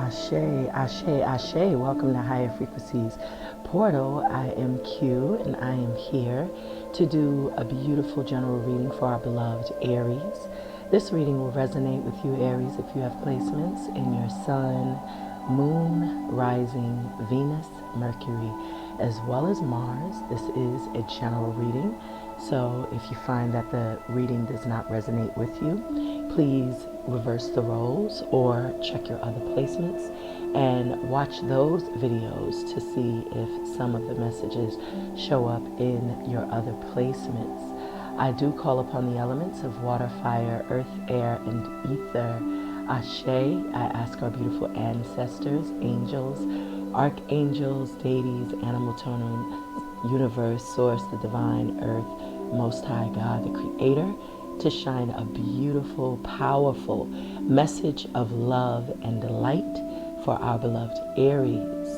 Ashe, Ashe, Ashe. Welcome to Higher Frequencies Portal. I am Q, and I am here to do a beautiful general reading for our beloved Aries. This reading will resonate with you, Aries, if you have placements in your Sun, Moon, Rising, Venus, Mercury, as well as Mars. This is a general reading, so if you find that the reading does not resonate with you, please reverse the roles or check your other placements and watch those videos to see if some of the messages show up in your other placements. I do call upon the elements of water, fire, earth, air, and ether. Ashe. I ask our beautiful ancestors, angels, archangels, deities, animal totem, universe, source, the divine, earth, most high God, the creator, to shine a beautiful, powerful message of love and light for our beloved Aries.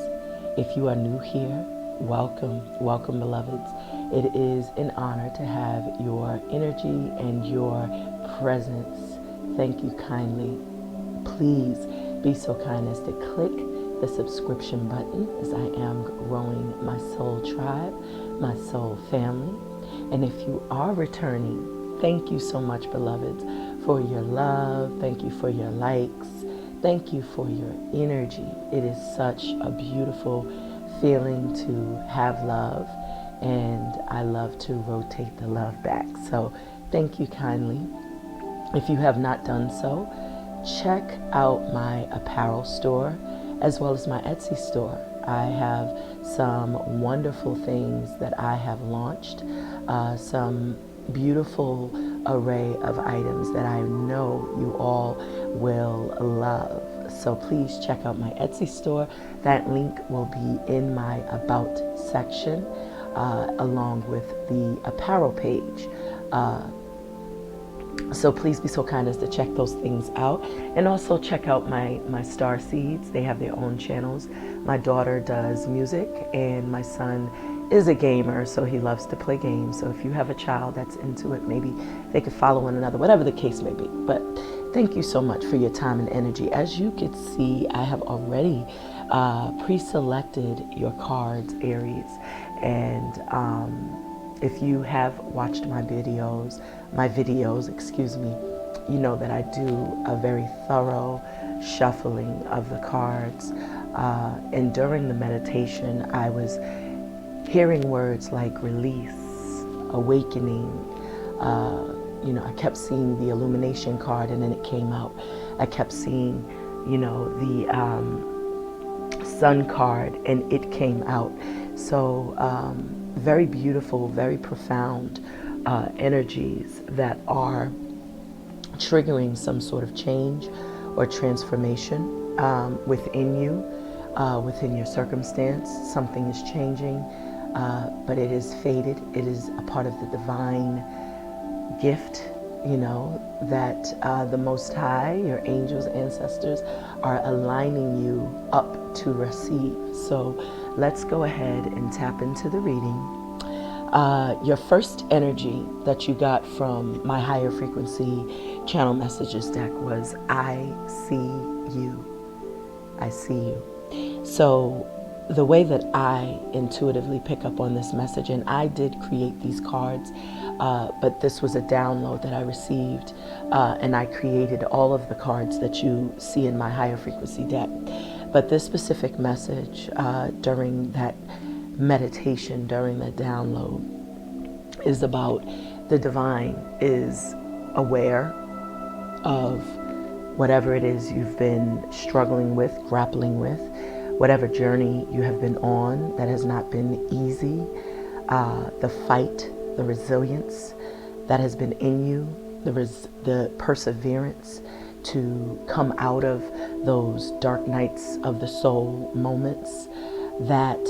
If you are new here, welcome, welcome, beloveds. It is an honor to have your energy and your presence. Thank you kindly. Please be so kind as to click the subscription button, as I am growing my soul tribe, my soul family. And if you are returning, thank you so much, beloveds, for your love. Thank you for your likes. Thank you for your energy. It is such a beautiful feeling to have love, and I love to rotate the love back. So thank you kindly. If you have not done so, check out my apparel store as well as my Etsy store. I have some wonderful things that I have launched, some beautiful array of items that I know you all will love. So please check out my Etsy store. That link will be in my About section, along with the apparel page. So please be so kind as to check those things out. And also check out my STARSEEDS. They have their own channels. My daughter does music, and my son is a gamer, so he loves to play games. So if you have a child that's into it, maybe they could follow one another, whatever the case may be. But thank you so much for your time and energy. As you can see, I have already pre-selected your cards, Aries. And if you have watched my videos, you know that I do a very thorough shuffling of the cards. And during the meditation, I was hearing words like release, awakening. I kept seeing the illumination card, and then it came out. I kept seeing, the sun card, and it came out. So very beautiful, very profound energies that are triggering some sort of change or transformation within you, within your circumstance. Something is changing, but it is fated. It is a part of the divine gift, that the Most High, your angels, ancestors, are aligning you up to receive. So let's go ahead and tap into the reading. Your first energy that you got from my higher frequency channel messages deck was, I see you. I see you. So the way that I intuitively pick up on this message, and I did create these cards, but this was a download that I received, and I created all of the cards that you see in my higher frequency deck. But this specific message during that meditation, during that download, is about the divine is aware of whatever it is you've been struggling with, grappling with, whatever journey you have been on that has not been easy, the fight, the resilience that has been in you, the perseverance to come out of those dark nights of the soul moments, that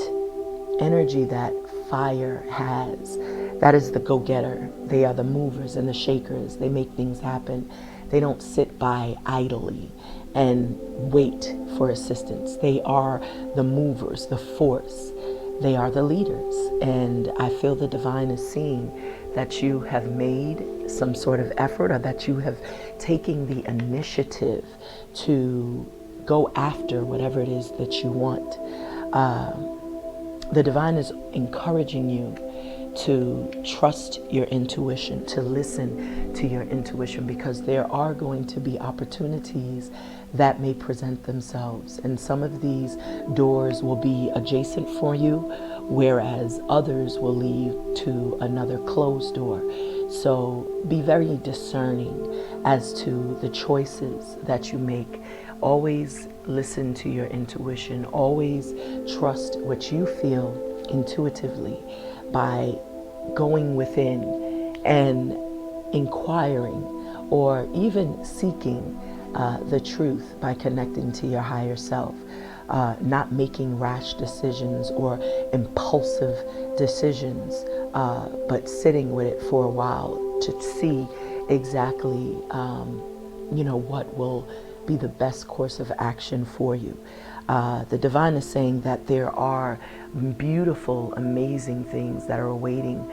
energy that fire has, that is the go-getter. They are the movers and the shakers. They make things happen. They don't sit by idly and wait for assistance. They are the movers, the force. They are the leaders. And I feel the divine is seeing that you have made some sort of effort, or that you have taken the initiative to go after whatever it is that you want. The divine is encouraging you to trust your intuition, to listen to your intuition, because there are going to be opportunities that may present themselves. And some of these doors will be adjacent for you, whereas others will lead to another closed door. So be very discerning as to the choices that you make. Always listen to your intuition. Always trust what you feel intuitively by going within and inquiring or even seeking the truth by connecting to your higher self. Not making rash decisions or impulsive decisions, but sitting with it for a while to see exactly, what will be the best course of action for you. The divine is saying that there are beautiful, amazing things that are awaiting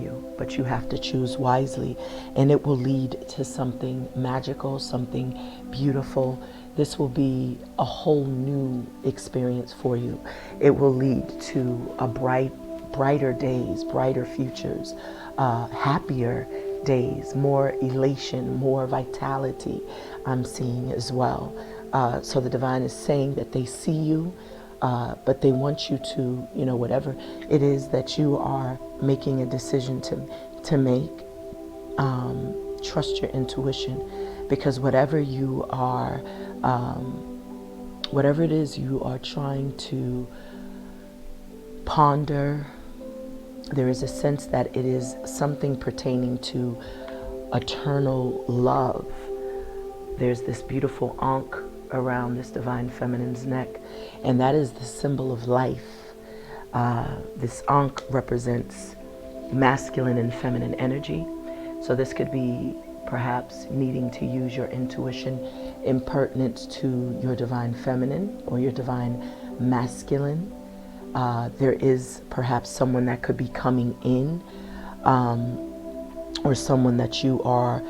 you, but you have to choose wisely, and it will lead to something magical, something beautiful. This will be a whole new experience for you. It will lead to a brighter days, brighter futures, happier days, more elation, more vitality I'm seeing as well. So the divine is saying that they see you, but they want you to, whatever it is that you are making a decision to make, trust your intuition, because whatever you are, whatever it is you are trying to ponder, there is a sense that it is something pertaining to eternal love. There's this beautiful ankh around this divine feminine's neck, and that is the symbol of life. This ankh represents masculine and feminine energy. So this could be perhaps needing to use your intuition in pertinence to your divine feminine or your divine masculine. There is perhaps someone that could be coming in, or someone that you are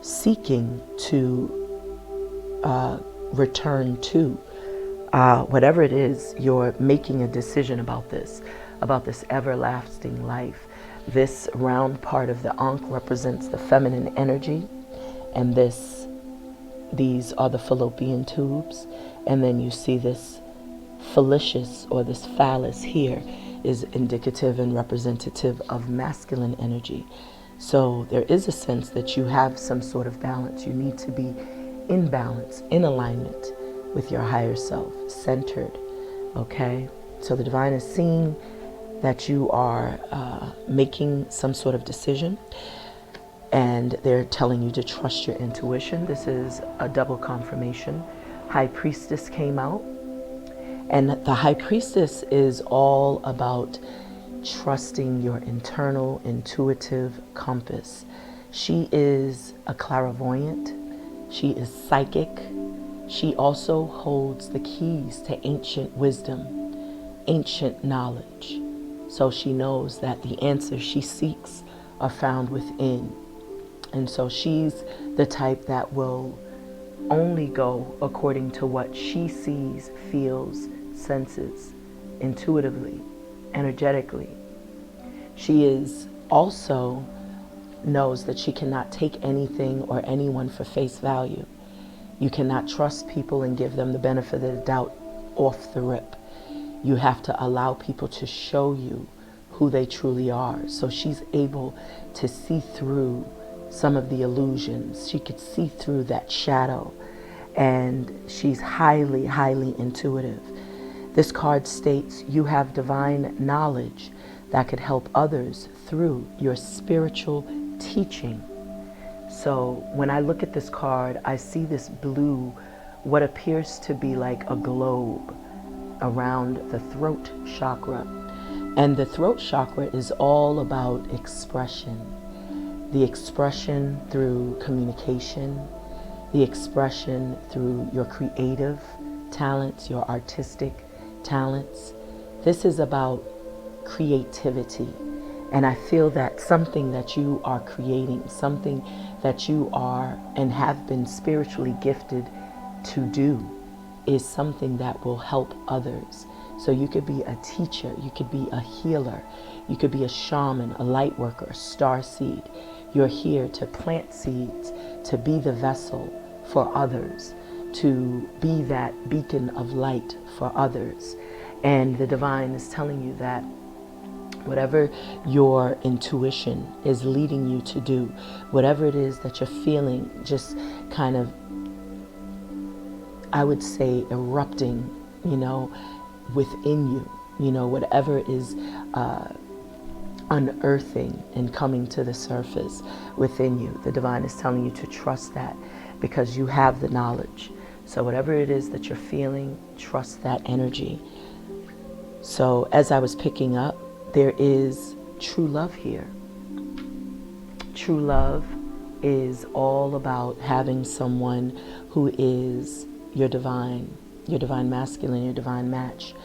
seeking to return to. Whatever it is, you're making a decision about this everlasting life. This round part of the ankh represents the feminine energy, and these are the fallopian tubes, and then you see this phallicus, or this phallus here, is indicative and representative of masculine energy. So there is a sense that you have some sort of balance. You need to be in balance, in alignment with your higher self, centered. Okay? So the divine is seeing that you are making some sort of decision, and they're telling you to trust your intuition. This is a double confirmation. High Priestess came out, and the High Priestess is all about trusting your internal intuitive compass. She is a clairvoyant. She is psychic. She also holds the keys to ancient wisdom, ancient knowledge. So she knows that the answers she seeks are found within. And so she's the type that will only go according to what she sees, feels, senses, intuitively, energetically. She is also knows that she cannot take anything or anyone for face value. You cannot trust people and give them the benefit of the doubt off the rip. You have to allow people to show you who they truly are. So she's able to see through some of the illusions. She could see through that shadow, and she's highly, highly intuitive. This card states you have divine knowledge that could help others through your spiritual teaching. So when I look at this card, I see this blue, what appears to be like a globe around the throat chakra. And the throat chakra is all about expression. The expression through communication, the expression through your creative talents, your artistic talents. This is about creativity. And I feel that something that you are creating, something that you are and have been spiritually gifted to do is something that will help others. So you could be a teacher, you could be a healer, you could be a shaman, a light worker, a starseed. You're here to plant seeds, to be the vessel for others, to be that beacon of light for others. And the divine is telling you that whatever your intuition is leading you to do, whatever it is that you're feeling just kind of, I would say, erupting, within you, whatever is unearthing and coming to the surface within you, the divine is telling you to trust that, because you have the knowledge. So whatever it is that you're feeling, trust that energy. So as I was picking up, there is true love here. True love is all about having someone who is your divine masculine, your divine match.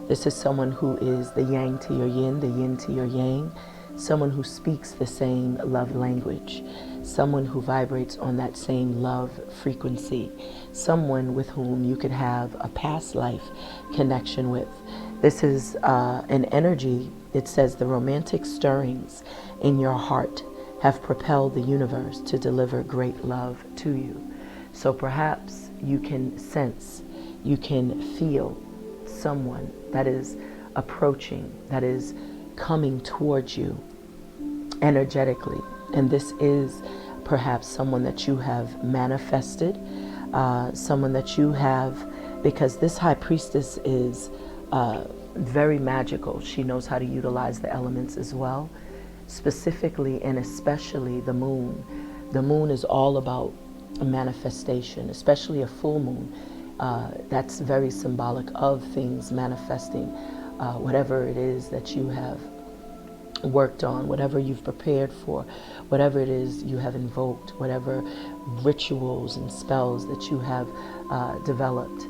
This is someone who is the yang to your yin, the yin to your yang, someone who speaks the same love language, someone who vibrates on that same love frequency, someone with whom you could have a past life connection with. This is an energy. It says the romantic stirrings in your heart have propelled the universe to deliver great love to you. So perhaps you can sense, you can feel someone that is approaching, that is coming towards you energetically. And this is perhaps someone that you have manifested, someone that you have, because this high priestess is very magical. She knows how to utilize the elements as well, specifically and especially the moon. The moon is all about a manifestation, especially a full moon. That's very symbolic of things manifesting, whatever it is that you have worked on, whatever you've prepared for, whatever it is you have invoked, whatever rituals and spells that you have developed,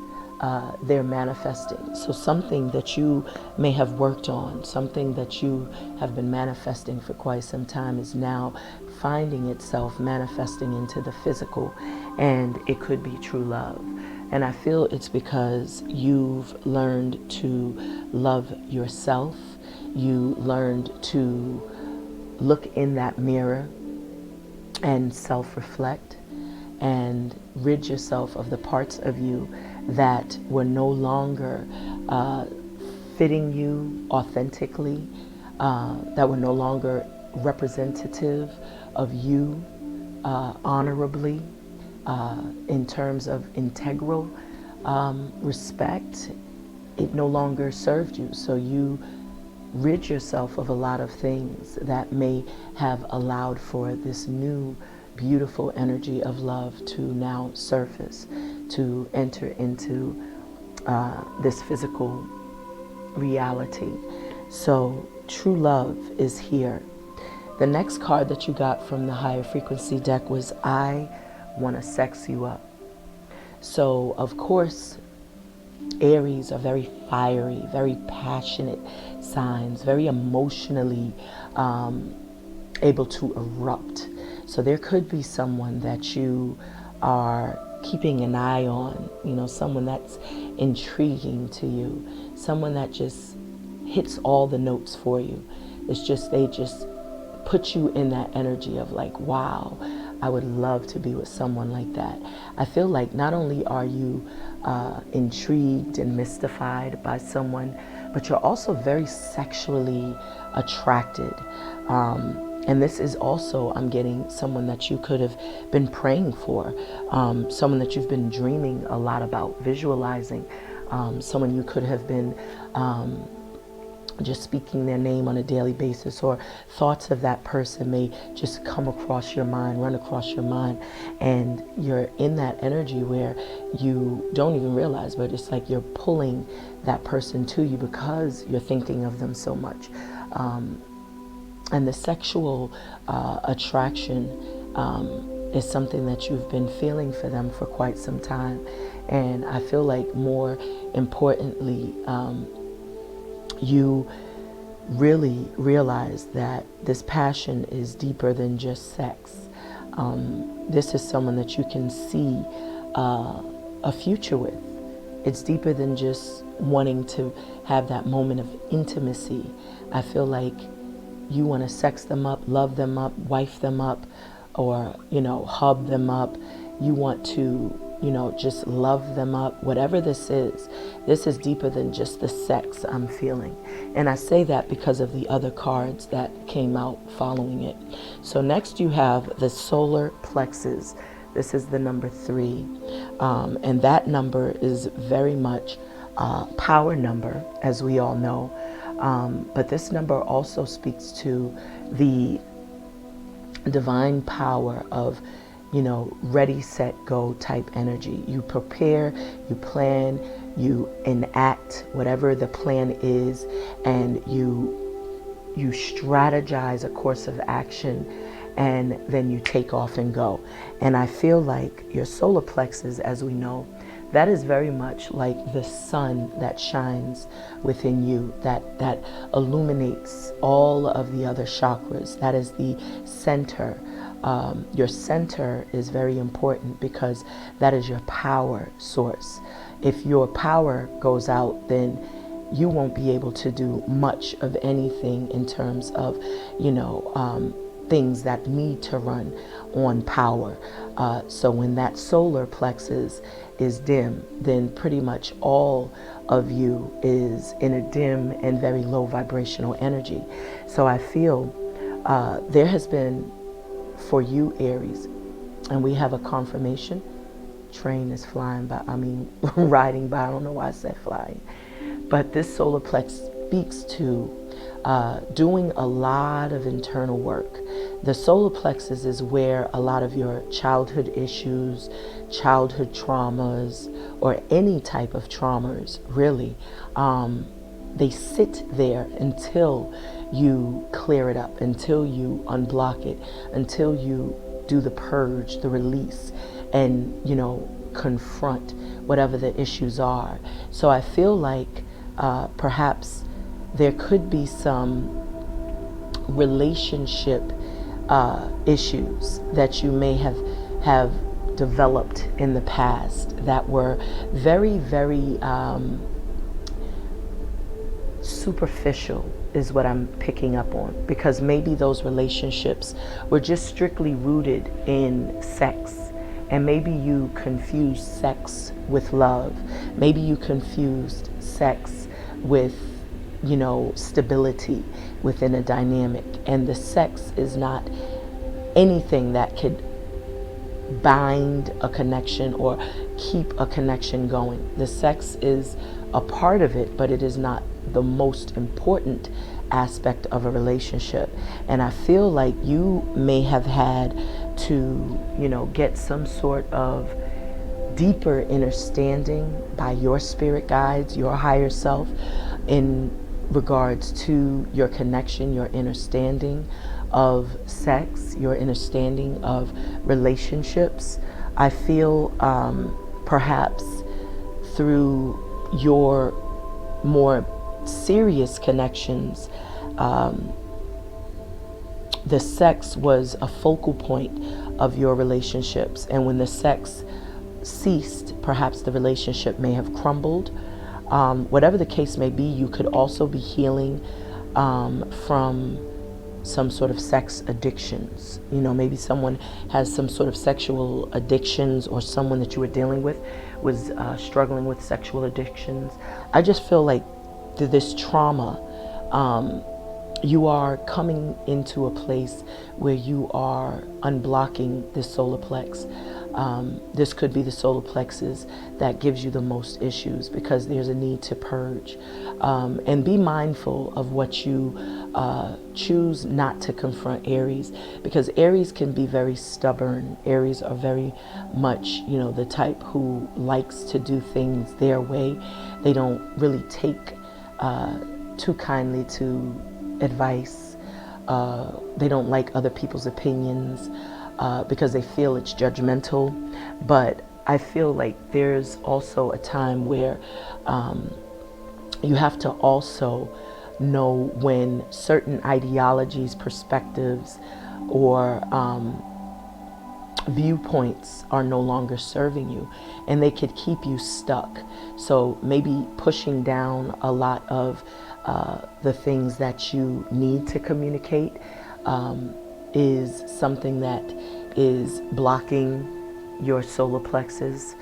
they're manifesting. So something that you may have worked on, something that you have been manifesting for quite some time, is now finding itself manifesting into the physical, and it could be true love. And I feel it's because you've learned to love yourself. You learned to look in that mirror and self-reflect and rid yourself of the parts of you that were no longer fitting you authentically, that were no longer representative of you honorably, in terms of integral respect. It no longer served you. So you rid yourself of a lot of things that may have allowed for this new beautiful energy of love to now surface, to enter into this physical reality. So true love is here. The next card that you got from the higher frequency deck was I want to sex you up. So of course, Aries are very fiery, very passionate signs, very emotionally able to erupt. So there could be someone that you are keeping an eye on, someone that's intriguing to you, someone that just hits all the notes for you. It's just, they just put you in that energy of like, wow, I would love to be with someone like that. I feel like not only are you intrigued and mystified by someone, but you're also very sexually attracted. And this is also, I'm getting someone that you could have been praying for, someone that you've been dreaming a lot about, visualizing, someone you could have been just speaking their name on a daily basis, or thoughts of that person may just come across your mind, run across your mind, and you're in that energy where you don't even realize, but it's like you're pulling that person to you because you're thinking of them so much. And the sexual attraction is something that you've been feeling for them for quite some time. And I feel like more importantly, you really realize that this passion is deeper than just sex. This is someone that you can see a future with. It's deeper than just wanting to have that moment of intimacy. I feel like you want to sex them up, love them up, wife them up, or, hub them up. You want to, just love them up. Whatever this is deeper than just the sex I'm feeling. And I say that because of the other cards that came out following it. So next you have the solar plexus. This is the number 3. And that number is very much power number, as we all know. But this number also speaks to the divine power of, ready, set, go type energy. You prepare, you plan, you enact whatever the plan is, and you strategize a course of action, and then you take off and go. And I feel like your solar plexus, as we know, that is very much like the sun that shines within you, that illuminates all of the other chakras. That is the center. Your center is very important because that is your power source. If your power goes out, then you won't be able to do much of anything in terms of, things that need to run on power. So when that solar plexus is dim, then pretty much all of you is in a dim and very low vibrational energy. So I feel there has been, for you Aries, and we have a confirmation. Train is flying by, riding by. I don't know why I said flying. But this solar plex speaks to doing a lot of internal work. The solar plexus is where a lot of your childhood issues, childhood traumas, or any type of traumas, really, they sit there until you clear it up, until you unblock it, until you do the purge, the release, and, confront whatever the issues are. So I feel like perhaps there could be some relationship issues that you may have developed in the past that were very, very superficial, is what I'm picking up on, because maybe those relationships were just strictly rooted in sex. And maybe you confused sex with love. Maybe you confused sex with, stability within a dynamic. And the sex is not anything that could bind a connection or keep a connection going. The sex is a part of it, but it is not the most important aspect of a relationship. And I feel like you may have had to, get some sort of deeper understanding by your spirit guides, your higher self, in regards to your connection, your understanding of sex, your understanding of relationships. I feel perhaps through your more serious connections, the sex was a focal point of your relationships. And when the sex ceased, perhaps the relationship may have crumbled. Whatever the case may be, you could also be healing from some sort of sex addictions. Maybe someone has some sort of sexual addictions, or someone that you were dealing with was struggling with sexual addictions. I just feel like this trauma, you are coming into a place where you are unblocking this solar plex. This could be the solar plexus that gives you the most issues, because there's a need to purge. And be mindful of what you choose not to confront, Aries, because Aries can be very stubborn. Aries are very much, the type who likes to do things their way. They don't really take too kindly to advice. They don't like other people's opinions because they feel it's judgmental. But I feel like there's also a time where you have to also know when certain ideologies, perspectives, or viewpoints are no longer serving you, and they could keep you stuck. So maybe pushing down a lot of the things that you need to communicate is something that is blocking your solar plexus.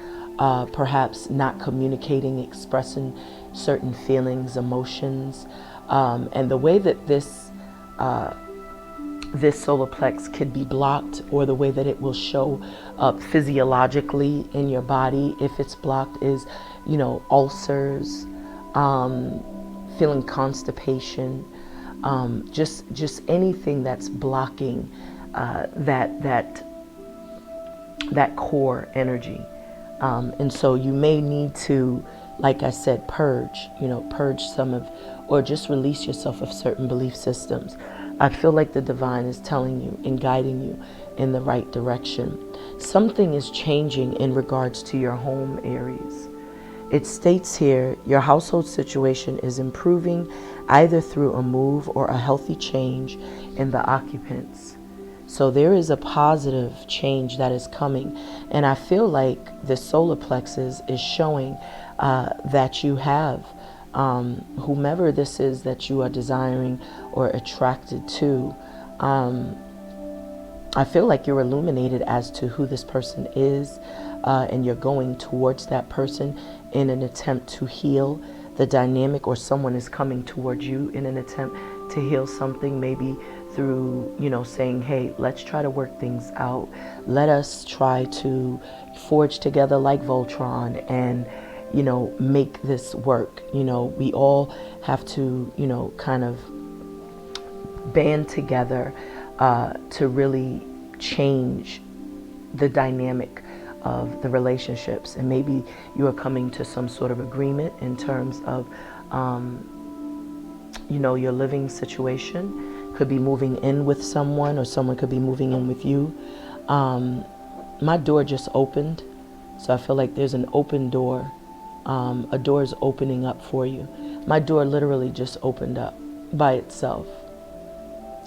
Perhaps not communicating, expressing certain feelings, emotions, and the way that this solar plex could be blocked, or the way that it will show up physiologically in your body if it's blocked, is, you know, ulcers, feeling constipation, just anything that's blocking that core energy. And so you may need to, like I said, purge some of, or just release yourself of certain belief systems. I feel like the divine is telling you and guiding you in the right direction. Something is changing in regards to your home, Aries. It states here, your household situation is improving either through a move or a healthy change in the occupants. So there is a positive change that is coming. And I feel like the solar plexus is showing that you have whomever this is that you are desiring or attracted to. I feel like you're illuminated as to who this person is, and you're going towards that person in an attempt to heal the dynamic, or someone is coming towards you in an attempt to heal something, maybe through, you know, saying, hey, let's try to work things out. Let us try to forge together like Voltron and, you know, make this work. You know, we all have to, you know, kind of band together to really change the dynamic of the relationships. And maybe you are coming to some sort of agreement in terms of, you know, your living situation. Could be moving in with someone, or someone could be moving in with you. My door just opened, so I feel like there's an open door. A door is opening up for you. My door literally just opened up by itself.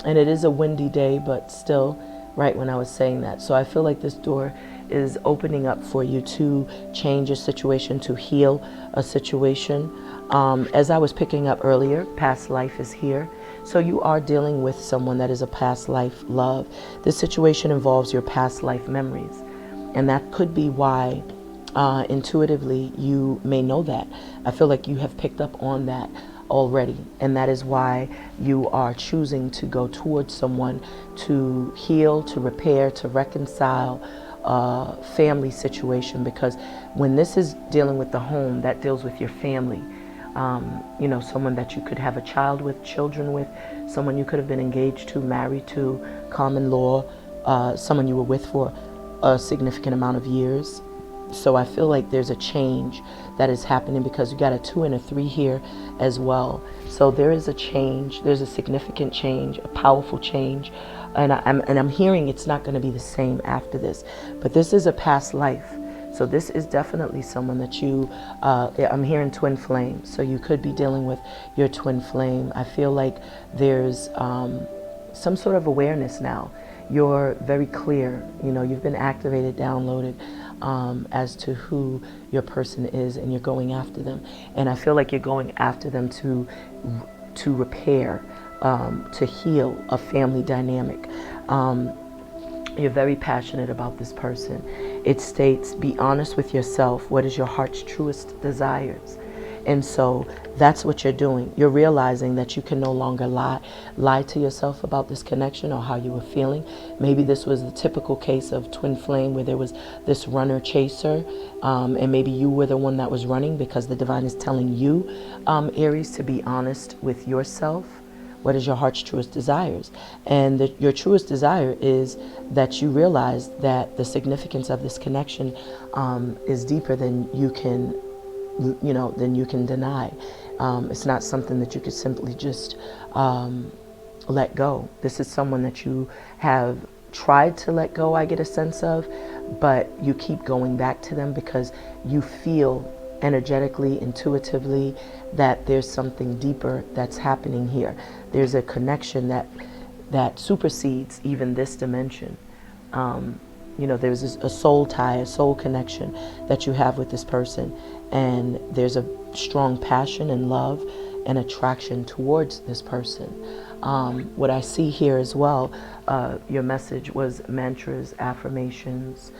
And it is a windy day, but still, right when I was saying that. So I feel like this door is opening up for you to change a situation, to heal a situation. As I was picking up earlier, past life is here. So you are dealing with someone that is a past life love. This situation involves your past life memories. And that could be why intuitively you may know that. I feel like you have picked up on that already. And that is why you are choosing to go towards someone to heal, to repair, to reconcile family situation. Because when this is dealing with the home, that deals with your family. You know, someone that you could have a child with, children with, someone you could have been engaged to, married to, common law, someone you were with for a significant amount of years. So I feel like there's a change that is happening, because you got a 2 and a 3 here as well. So there is a change. There's a significant change, a powerful change. And I'm hearing it's not going to be the same after this. But this is a past life. So this is definitely someone that you, I'm hearing twin flame. So you could be dealing with your twin flame. I feel like there's some sort of awareness now. You're very clear. You know, you've been activated, downloaded as to who your person is, and you're going after them. And I feel like you're going after them to repair, to heal a family dynamic. You're very passionate about this person. It states, be honest with yourself. What is your heart's truest desires? And so that's what you're doing. You're realizing that you can no longer lie to yourself about this connection or how you were feeling. Maybe this was the typical case of twin flame, where there was this runner chaser, and maybe you were the one that was running, because the divine is telling you, Aries, to be honest with yourself. What is your heart's truest desires? And your truest desire is that you realize that the significance of this connection is deeper than you can, than you can deny. It's not something that you could simply just let go. This is someone that you have tried to let go, I get a sense of, but you keep going back to them because you feel energetically, intuitively, that there's something deeper that's happening here. There's a connection that supersedes even this dimension. there's a soul tie, a soul connection that you have with this person, and there's a strong passion and love and attraction towards this person. What I see here as well, your message was mantras, affirmations,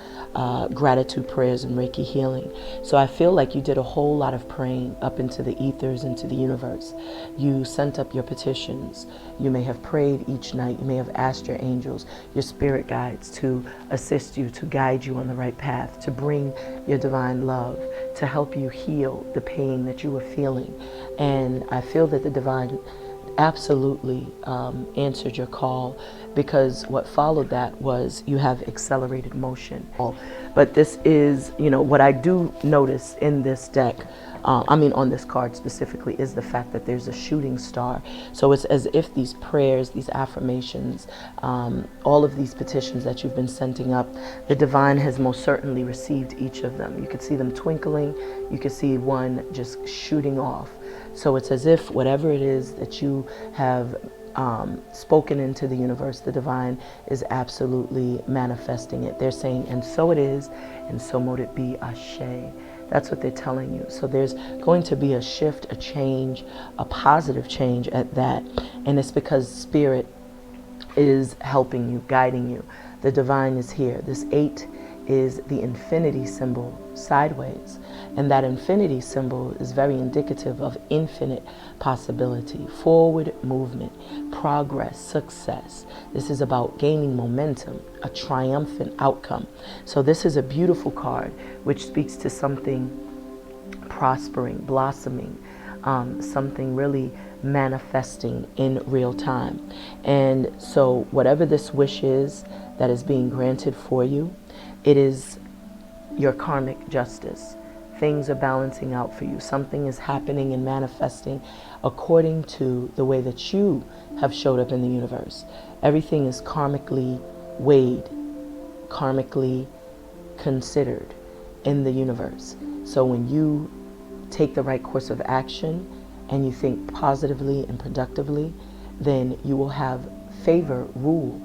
gratitude prayers, and Reiki healing. So I feel like you did a whole lot of praying up into the ethers, into the universe. You sent up your petitions. You may have prayed each night. You may have asked your angels, your spirit guides to assist you, to guide you on the right path, to bring your divine love, to help you heal the pain that you were feeling. And I feel that the divine absolutely answered your call, because what followed that was you have accelerated motion. But this is, what I do notice in this deck, on this card specifically, is the fact that there's a shooting star. So it's as if these prayers, these affirmations, all of these petitions that you've been sending up, the divine has most certainly received each of them. You could see them twinkling. You could see one just shooting off. So it's as if whatever it is that you have spoken into the universe, the divine is absolutely manifesting it. They're saying, and so it is, and so mote it be, Ashe. That's what they're telling you. So there's going to be a shift, a change, a positive change at that. And it's because Spirit is helping you, guiding you. The divine is here. This 8 is the infinity symbol sideways. And that infinity symbol is very indicative of infinite possibility, forward movement, progress, success. This is about gaining momentum, a triumphant outcome. So this is a beautiful card which speaks to something prospering, blossoming, something really manifesting in real time. And so whatever this wish is that is being granted for you, it is your karmic justice. Things are balancing out for you. Something is happening and manifesting according to the way that you have showed up in the universe. Everything is karmically weighed, karmically considered in the universe. So when you take the right course of action and you think positively and productively, then you will have favor rule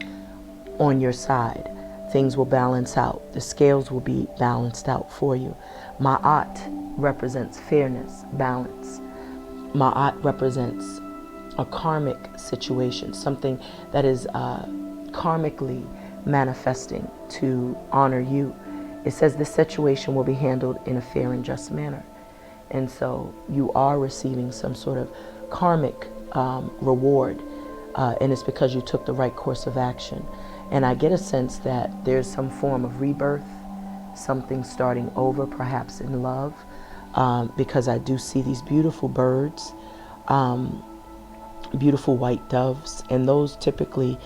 on your side. Things will balance out. The scales will be balanced out for you. Ma'at represents fairness, balance. Ma'at represents a karmic situation, something that is karmically manifesting to honor you. It says this situation will be handled in a fair and just manner. And so you are receiving some sort of karmic reward, and it's because you took the right course of action. And I get a sense that there's some form of rebirth, something starting over, perhaps in love, because I do see these beautiful birds, beautiful white doves, and those typically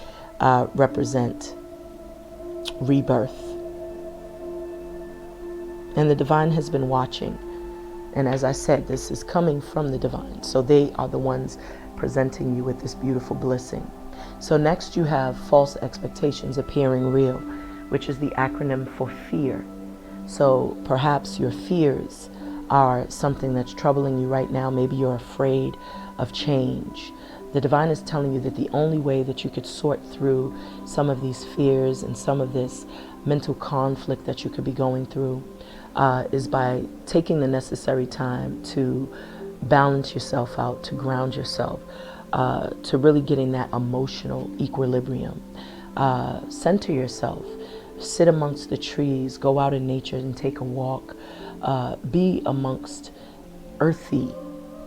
represent rebirth. And the divine has been watching. And as I said, this is coming from the divine. So they are the ones presenting you with this beautiful blessing. So next you have false expectations appearing real, which is the acronym for fear. So perhaps your fears are something that's troubling you right now. Maybe you're afraid of change. The divine is telling you that the only way that you could sort through some of these fears and some of this mental conflict that you could be going through is by taking the necessary time to balance yourself out, to ground yourself, to really getting that emotional equilibrium. Center yourself, sit amongst the trees, go out in nature and take a walk, be amongst earthy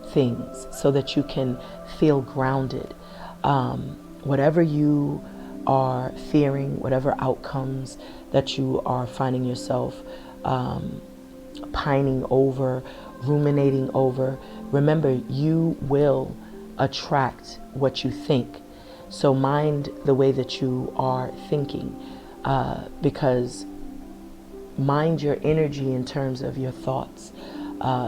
things so that you can feel grounded. Whatever you are fearing, whatever outcomes that you are finding yourself pining over, ruminating over, remember, you will attract what you think. So mind the way that you are thinking, because mind your energy in terms of your thoughts,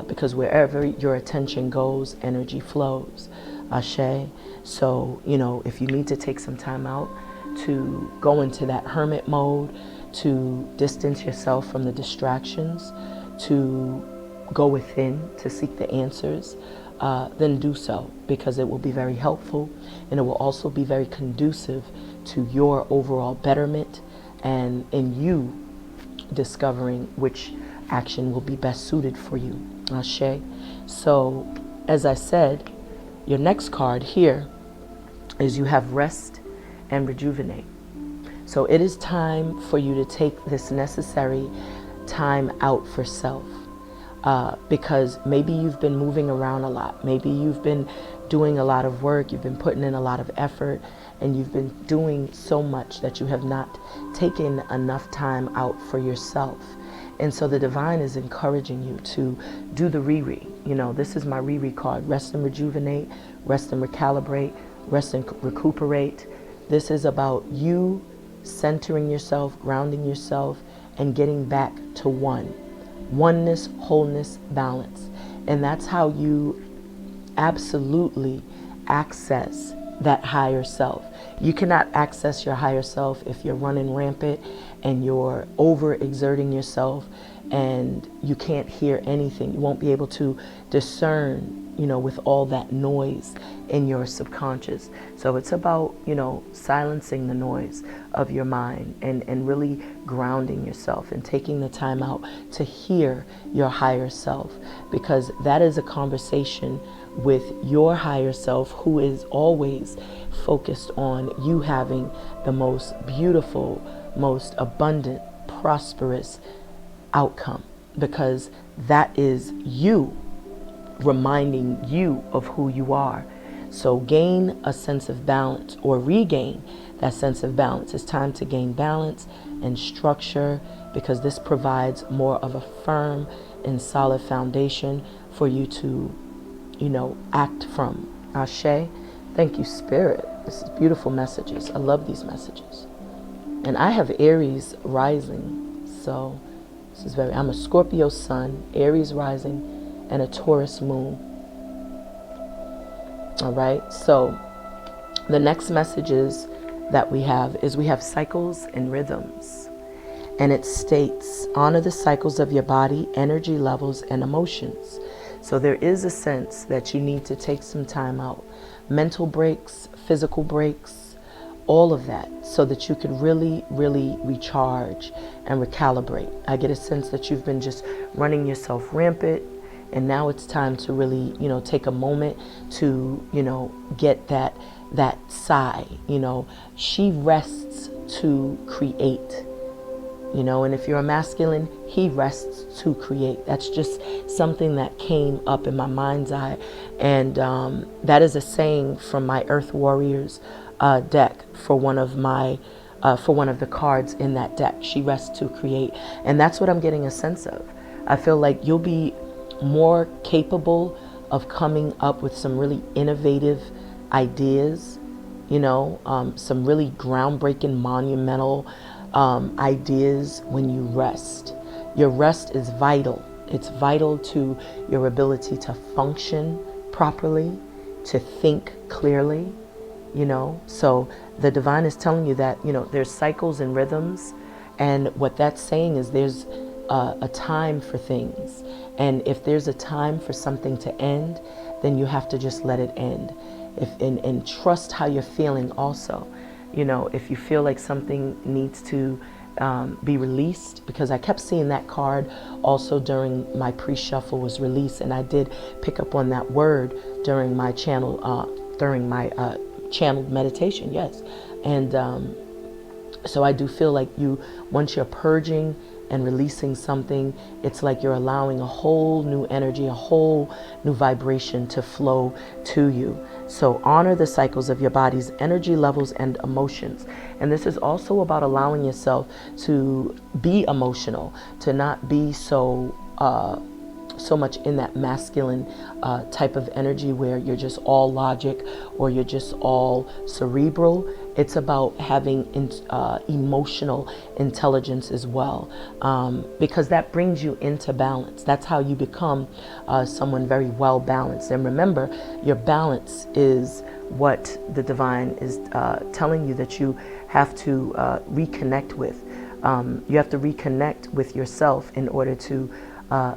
because wherever your attention goes, energy flows. Ashe. So, if you need to take some time out to go into that hermit mode, to distance yourself from the distractions, to go within to seek the answers, then do so, because it will be very helpful, and it will also be very conducive to your overall betterment and in you discovering which action will be best suited for you. Ashe. So, as I said, your next card here is you have rest and rejuvenate. So it is time for you to take this necessary time out for self. Because maybe you've been moving around a lot. Maybe you've been doing a lot of work. You've been putting in a lot of effort, and you've been doing so much that you have not taken enough time out for yourself. And so the divine is encouraging you to do the Riri. You know, this is my Riri card. Rest and rejuvenate, rest and recalibrate, rest and recuperate. This is about you centering yourself, grounding yourself, and getting back to one. Oneness, wholeness, balance. And that's how you absolutely access that higher self. You cannot access your higher self if you're running rampant and you're overexerting yourself and you can't hear anything. You won't be able to discern, you know, with all that noise in your subconscious. So it's about, you know, silencing the noise of your mind and really grounding yourself and taking the time out to hear your higher self, because that is a conversation with your higher self, who is always focused on you having the most beautiful, most abundant, prosperous outcome, because that is you reminding you of who you are. So gain a sense of balance, or regain that sense of balance. It's time to gain balance and structure, because this provides more of a firm and solid foundation for you to, you know, act from. Ashe. Thank you, Spirit. This is beautiful messages. I love these messages. And I have Aries rising. So this is I'm a Scorpio sun, Aries rising, and a Taurus moon. All right. So the next messages that we have cycles and rhythms. And it states, honor the cycles of your body, energy levels, and emotions. So there is a sense that you need to take some time out. Mental breaks, physical breaks, all of that, so that you can really, really recharge and recalibrate. I get a sense that you've been just running yourself rampant, and now it's time to really, you know, take a moment to, you know, get that sigh. You know, she rests to create. You know, and if you're a masculine, he rests to create. That's just something that came up in my mind's eye. And that is a saying from my Earth Warriors deck for one of the cards in that deck. She rests to create. And that's what I'm getting a sense of. I feel like you'll be more capable of coming up with some really innovative ideas, you know, some really groundbreaking, monumental ideas when you rest. Your rest is vital. It's vital to your ability to function properly, to think clearly, you know. So the divine is telling you that, you know, there's cycles and rhythms, and what that's saying is there's a time for things. And if there's a time for something to end, then you have to just let it end. And trust how you're feeling also. You know, if you feel like something needs to be released, because I kept seeing that card also during my pre-shuffle was release, and I did pick up on that word during my channel, channeled meditation, yes. And so I do feel like once you're purging and releasing something, it's like you're allowing a whole new energy, a whole new vibration to flow to you. So honor the cycles of your body's energy levels and emotions. And this is also about allowing yourself to be emotional, to not be so much in that masculine type of energy where you're just all logic or you're just all cerebral. It's about having emotional intelligence as well, because that brings you into balance. That's how you become someone very well balanced. And remember, your balance is what the divine is telling you that you have to reconnect with. You have to reconnect with yourself in order to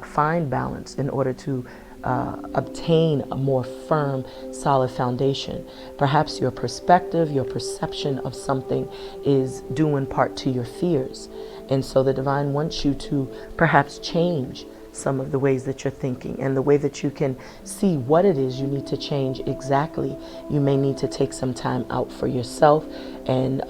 find balance, in order to obtain a more firm, solid foundation. Perhaps your perspective, your perception of something is due in part to your fears. And so the divine wants you to perhaps change some of the ways that you're thinking and the way that you can see what it is you need to change exactly. You may need to take some time out for yourself and,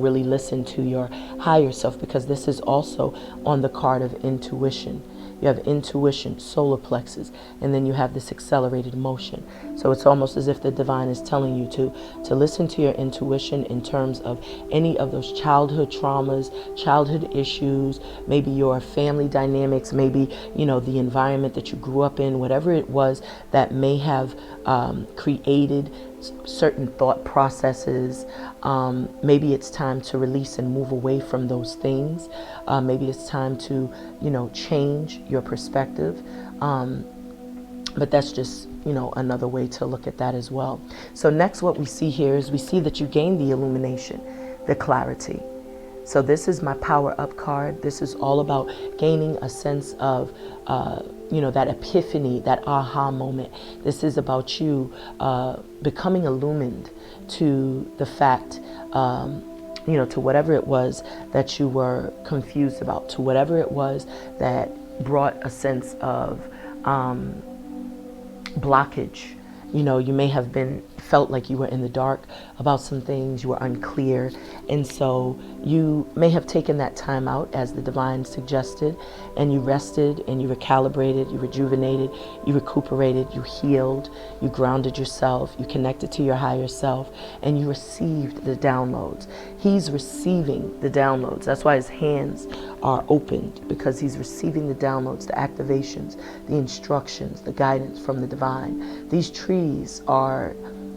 really listen to your higher self, because this is also on the card of intuition. You have intuition, solar plexus, and then you have this accelerated motion. So it's almost as if the divine is telling you to listen to your intuition in terms of any of those childhood traumas, childhood issues, maybe your family dynamics, maybe, the environment that you grew up in, whatever it was that may have created certain thought processes. Maybe it's time to release and move away from those things. Maybe it's time to, change your perspective. But that's just, another way to look at that as well. So next, what we see here is we see that you gain the illumination, the clarity. So this is my power up card. This is all about gaining a sense of, that epiphany, that aha moment. This is about you becoming illumined to the fact, to whatever it was that you were confused about, to whatever it was that brought a sense of blockage. You may have felt like you were in the dark about some things, you were unclear, and so you may have taken that time out, as the divine suggested, and you rested and you recalibrated, you rejuvenated, you recuperated, you healed, you grounded yourself, you connected to your higher self, and you received the downloads. He's receiving the downloads. That's why his hands are opened, because he's receiving the downloads, the activations, the instructions, the guidance from the divine. These trees are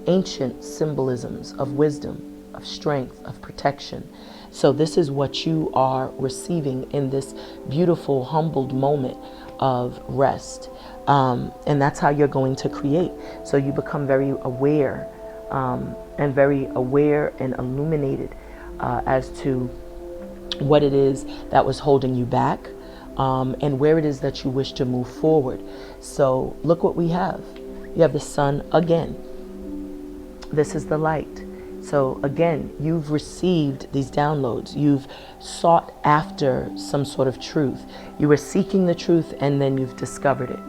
ancient symbolisms of wisdom, of strength, of protection. So this is what you are receiving in this beautiful, humbled moment of rest. And that's how you're going to create. So you become very aware and illuminated as to what it is that was holding you back, and where it is that you wish to move forward. So look what we have. You have the sun again. This is the light. So again, you've received these downloads. You've sought after some sort of truth. You were seeking the truth, and then you've discovered it.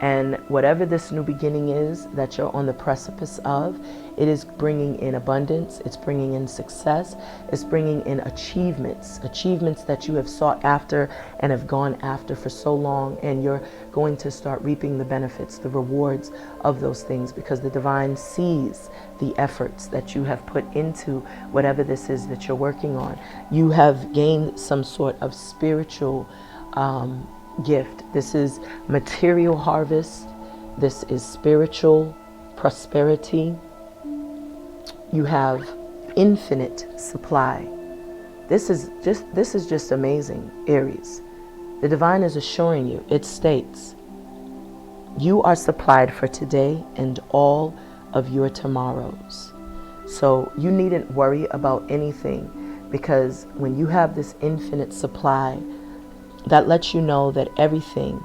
And whatever this new beginning is that you're on the precipice of, it is bringing in abundance, it's bringing in success, it's bringing in achievements that you have sought after and have gone after for so long, and you're going to start reaping the benefits, the rewards of those things, because the divine sees the efforts that you have put into whatever this is that you're working on. You have gained some sort of spiritual gift. This is material harvest. This is spiritual prosperity. You have infinite supply. This is just amazing, Aries. The divine is assuring you. It states, you are supplied for today and all of your tomorrows. So you needn't worry about anything, because when you have this infinite supply, that lets you know that everything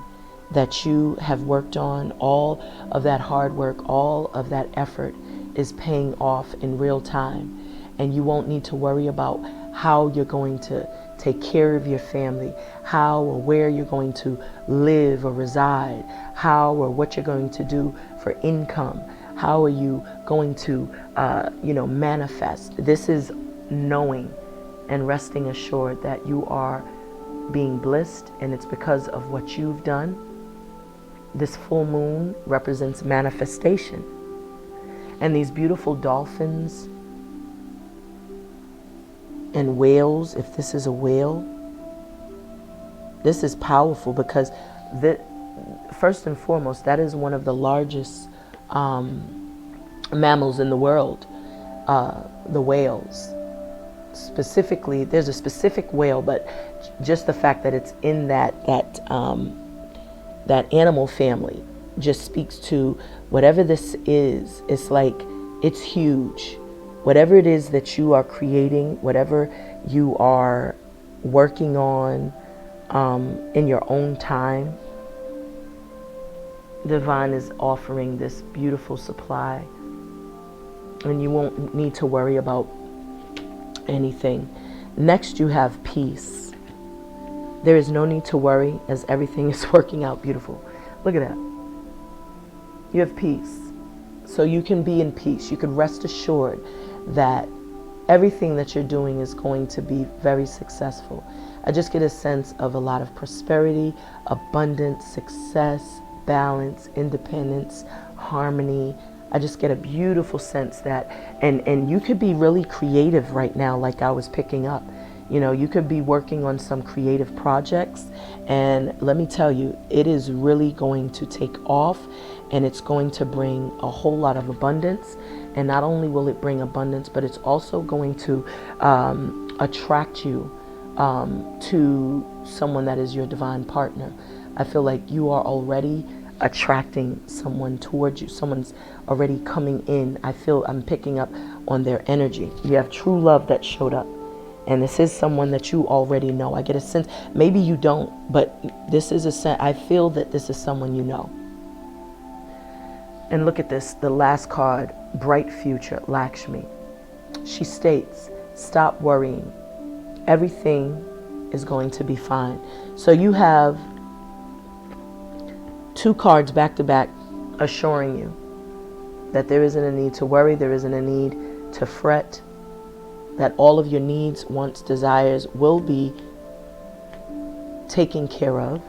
that you have worked on, all of that hard work, all of that effort is paying off in real time. And you won't need to worry about how you're going to take care of your family, how or where you're going to live or reside, how or what you're going to do for income, how are you going to, manifest. This is knowing and resting assured that you are being blessed, and it's because of what you've done. This full moon represents manifestation. And these beautiful dolphins and whales, if this is a whale, this is powerful, because first and foremost, that is one of the largest mammals in the world, the whales. Specifically, there's a specific whale, but just the fact that it's in that animal family just speaks to whatever this is. It's like, it's huge. Whatever it is that you are creating, whatever you are working on in your own time, Divine is offering this beautiful supply, and you won't need to worry about anything. Next, you have peace. There is no need to worry, as everything is working out beautiful. Look at that. You have peace. So you can be in peace. You can rest assured that everything that you're doing is going to be very successful. I just get a sense of a lot of prosperity, abundance, success, balance, independence, harmony. I just get a beautiful sense that, and you could be really creative right now, like I was picking up. You know, you could be working on some creative projects, and let me tell you, it is really going to take off, and it's going to bring a whole lot of abundance. And not only will it bring abundance, but it's also going to attract you to someone that is your divine partner. I feel like you are already attracting someone towards you. Someone's already coming in. I'm picking up on their energy. You have true love that showed up. And this is someone that you already know. I get a sense, maybe you don't, but this is a sense, I feel that this is someone you know. And look at this, the last card, Bright Future, Lakshmi. She states, stop worrying. Everything is going to be fine. So you have two cards back to back assuring you that there isn't a need to worry, there isn't a need to fret, that all of your needs, wants, desires will be taken care of.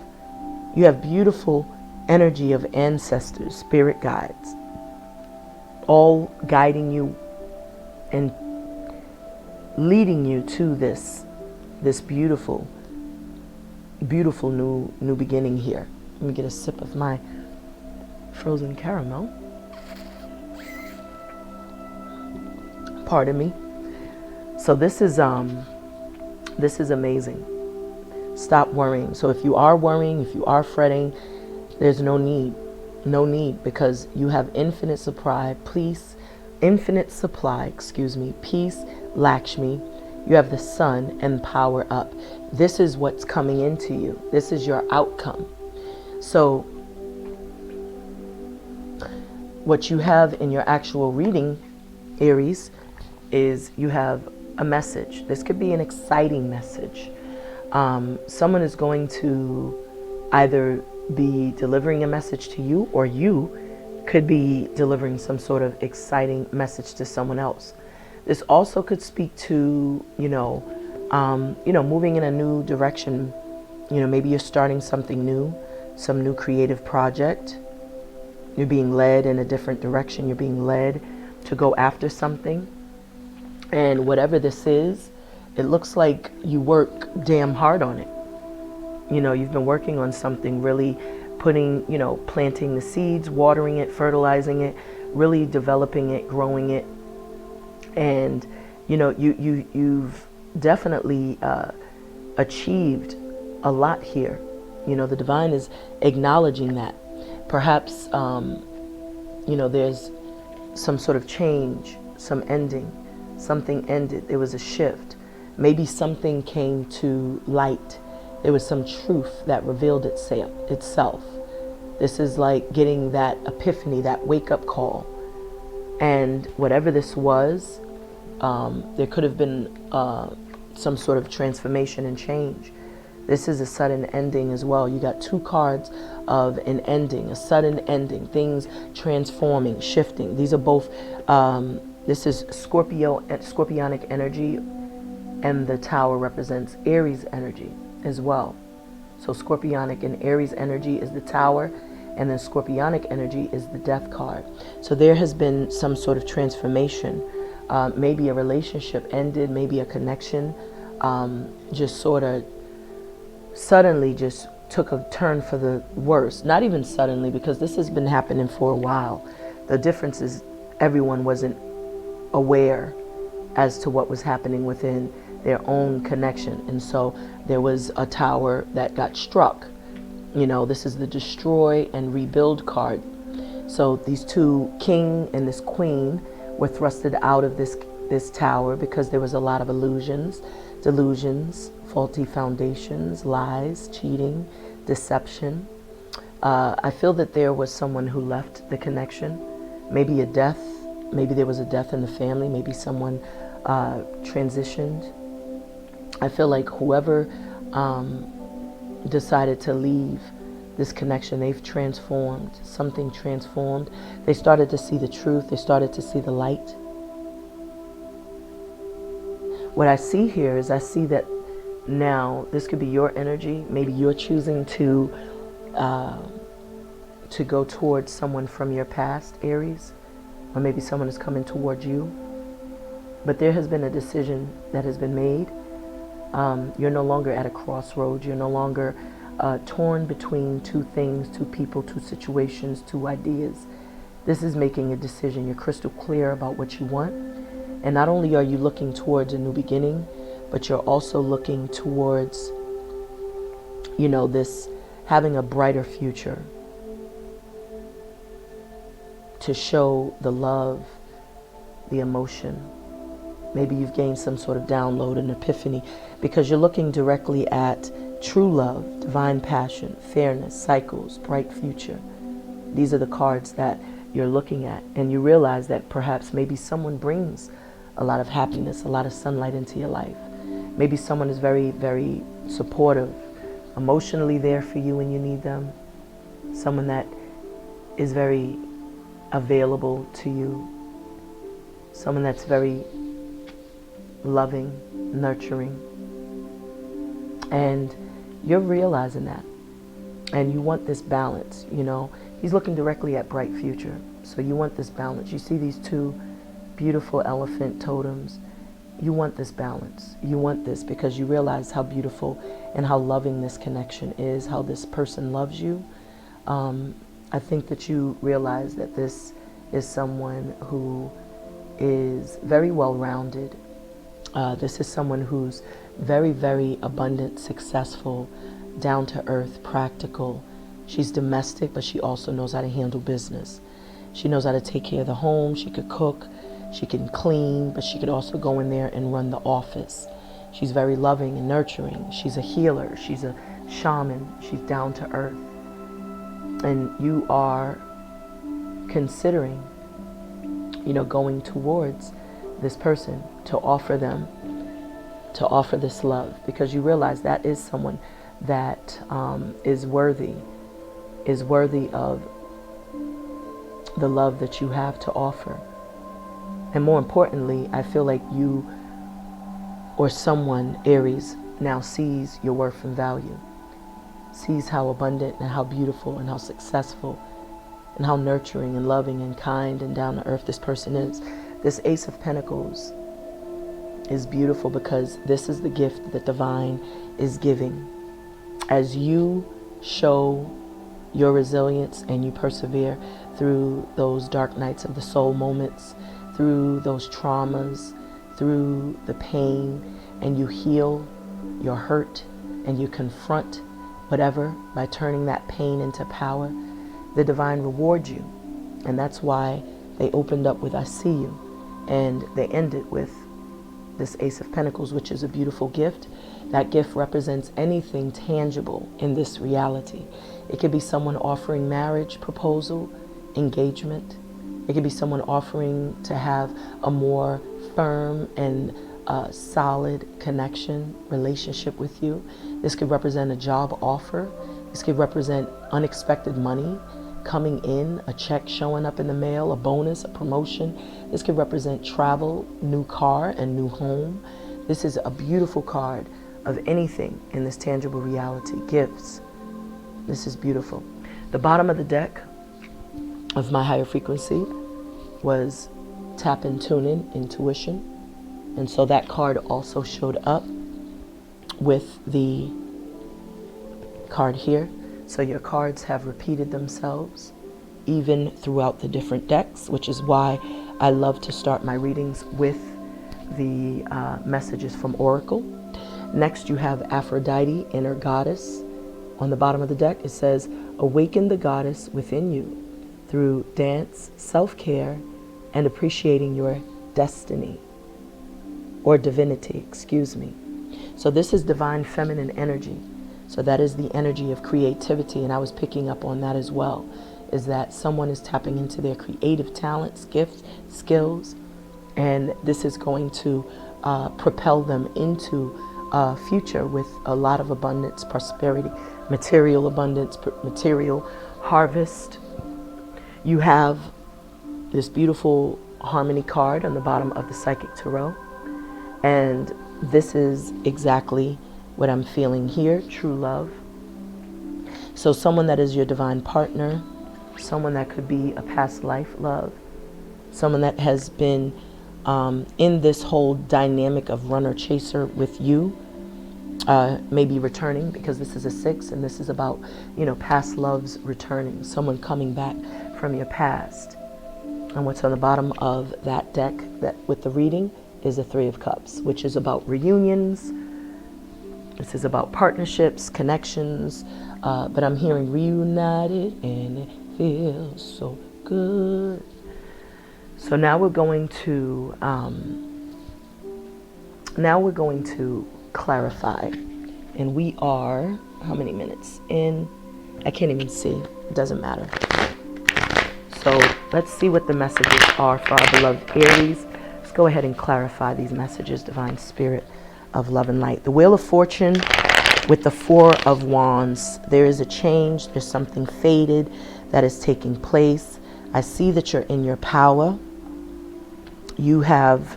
You have beautiful energy of ancestors, spirit guides, all guiding you and leading you to this beautiful, beautiful new beginning here. Let me get a sip of my frozen caramel. Pardon me. So this is amazing. Stop worrying. So if you are worrying, if you are fretting, there's no need, because you have infinite supply, peace, peace, Lakshmi. You have the sun and power up. This is what's coming into you. This is your outcome. So what you have in your actual reading, Aries, is you have a message. This could be an exciting message. Someone is going to either be delivering a message to you, or you could be delivering some sort of exciting message to someone else. This also could speak to, moving in a new direction. Maybe you're starting something new, some new creative project. You're being led in a different direction. You're being led to go after something. And whatever this is, it looks like you work damn hard on it. You've been working on something, really planting the seeds, watering it, fertilizing it, really developing it, growing it. And, you've definitely achieved a lot here. The divine is acknowledging that. Perhaps, there's some sort of change, some ending. Something ended. There was a shift. Maybe something came to light. There was some truth that revealed itself. This is like getting that epiphany, that wake-up call. And whatever this was, there could have been some sort of transformation and change. This is a sudden ending as well. You got two cards of an ending, a sudden ending, things transforming, shifting. These are both, this is Scorpionic energy, and the tower represents Aries energy as well. So Scorpionic and Aries energy is the tower, and then Scorpionic energy is the death card. So there has been some sort of transformation. Maybe a relationship ended, maybe a connection just sort of suddenly just took a turn for the worse. Not even suddenly, because this has been happening for a while. The difference is everyone wasn't aware as to what was happening within their own connection. And so there was a tower that got struck. This is the destroy and rebuild card. So these two, king and this queen, were thrusted out of this tower because there was a lot of illusions, delusions, faulty foundations, lies, cheating, deception. I feel that there was someone who left the connection, maybe a death, maybe there was a death in the family, maybe someone transitioned. I feel like whoever decided to leave this connection, they've transformed, something transformed. They started to see the truth, they started to see the light. What I see here is I see that now this could be your energy. Maybe you're choosing to go towards someone from your past, Aries, or maybe someone is coming towards you. But there has been a decision that has been made. You're no longer at a crossroads. You're no longer torn between two things, two people, two situations, two ideas. This is making a decision. You're crystal clear about what you want. And not only are you looking towards a new beginning, but you're also looking towards, you know, this having a brighter future, to show the love, the emotion. Maybe you've gained some sort of download, an epiphany, because you're looking directly at true love, divine passion, fairness, cycles, bright future. These are the cards that you're looking at, and you realize that perhaps maybe someone brings a lot of happiness, a lot of sunlight into your life. Maybe someone is very, very supportive, emotionally there for you when you need them. Someone that is very available to you. Someone that's very loving, nurturing. And you're realizing that. And you want this balance, you know. He's looking directly at bright future. So you want this balance. You see these two beautiful elephant totems. You want this balance. You want this because you realize how beautiful and how loving this connection is, how this person loves you. I think that you realize that this is someone who is very well-rounded. This is someone who's very, very abundant, successful, down-to-earth, practical. She's domestic, but she also knows how to handle business. She knows how to take care of the home. She could cook. She can clean, but she could also go in there and run the office. She's very loving and nurturing. She's a healer. She's a shaman. She's down to earth. And you are considering, you know, going towards this person to offer them, to offer this love, because you realize that is someone that is worthy of the love that you have to offer. And more importantly, I feel like you or someone, Aries, now sees your worth and value, sees how abundant and how beautiful and how successful and how nurturing and loving and kind and down to earth this person is. This Ace of Pentacles is beautiful because this is the gift that divine is giving. As you show your resilience and you persevere through those dark nights of the soul moments, through those traumas, through the pain, and you heal your hurt and you confront whatever by turning that pain into power, the divine rewards you. And that's why they opened up with I see you, and they ended with this Ace of Pentacles, which is a beautiful gift. That gift represents anything tangible in this reality. It could be someone offering marriage proposal, engagement. It could be someone offering to have a more firm and solid connection, relationship with you. This could represent a job offer. This could represent unexpected money coming in, a check showing up in the mail, a bonus, a promotion. This could represent travel, new car, and new home. This is a beautiful card of anything in this tangible reality, gifts. This is beautiful. The bottom of the deck of my higher frequency was tap and tune in, intuition. And so that card also showed up with the card here. So your cards have repeated themselves even throughout the different decks, which is why I love to start my readings with the messages from Oracle. Next, you have Aphrodite, inner goddess. On the bottom of the deck, it says, awaken the goddess within you through dance, self-care, and appreciating your destiny, or divinity, excuse me. So this is divine feminine energy. So that is the energy of creativity, and I was picking up on that as well, is that someone is tapping into their creative talents, gifts, skills, and this is going to propel them into a future with a lot of abundance, prosperity, material abundance, material harvest. You have this beautiful harmony card on the bottom of the Psychic Tarot, and this is exactly what I'm feeling here, true love. So someone that is your divine partner, someone that could be a past life love, someone that has been in this whole dynamic of runner chaser with you, maybe returning, because this is a 6 and this is about, you know, past loves returning, someone coming back from your past. And what's on the bottom of that deck that with the reading is the 3 of Cups, which is about reunions. This is about partnerships, connections, but I'm hearing reunited and it feels so good. So now we're going to clarify, and we are how many minutes in? I can't even see. It doesn't matter. So let's see what the messages are for our beloved Aries. Let's go ahead and clarify these messages, Divine Spirit of love and light. The Wheel of Fortune with the 4 of Wands. There is a change. There's something faded that is taking place. I see that you're in your power. You have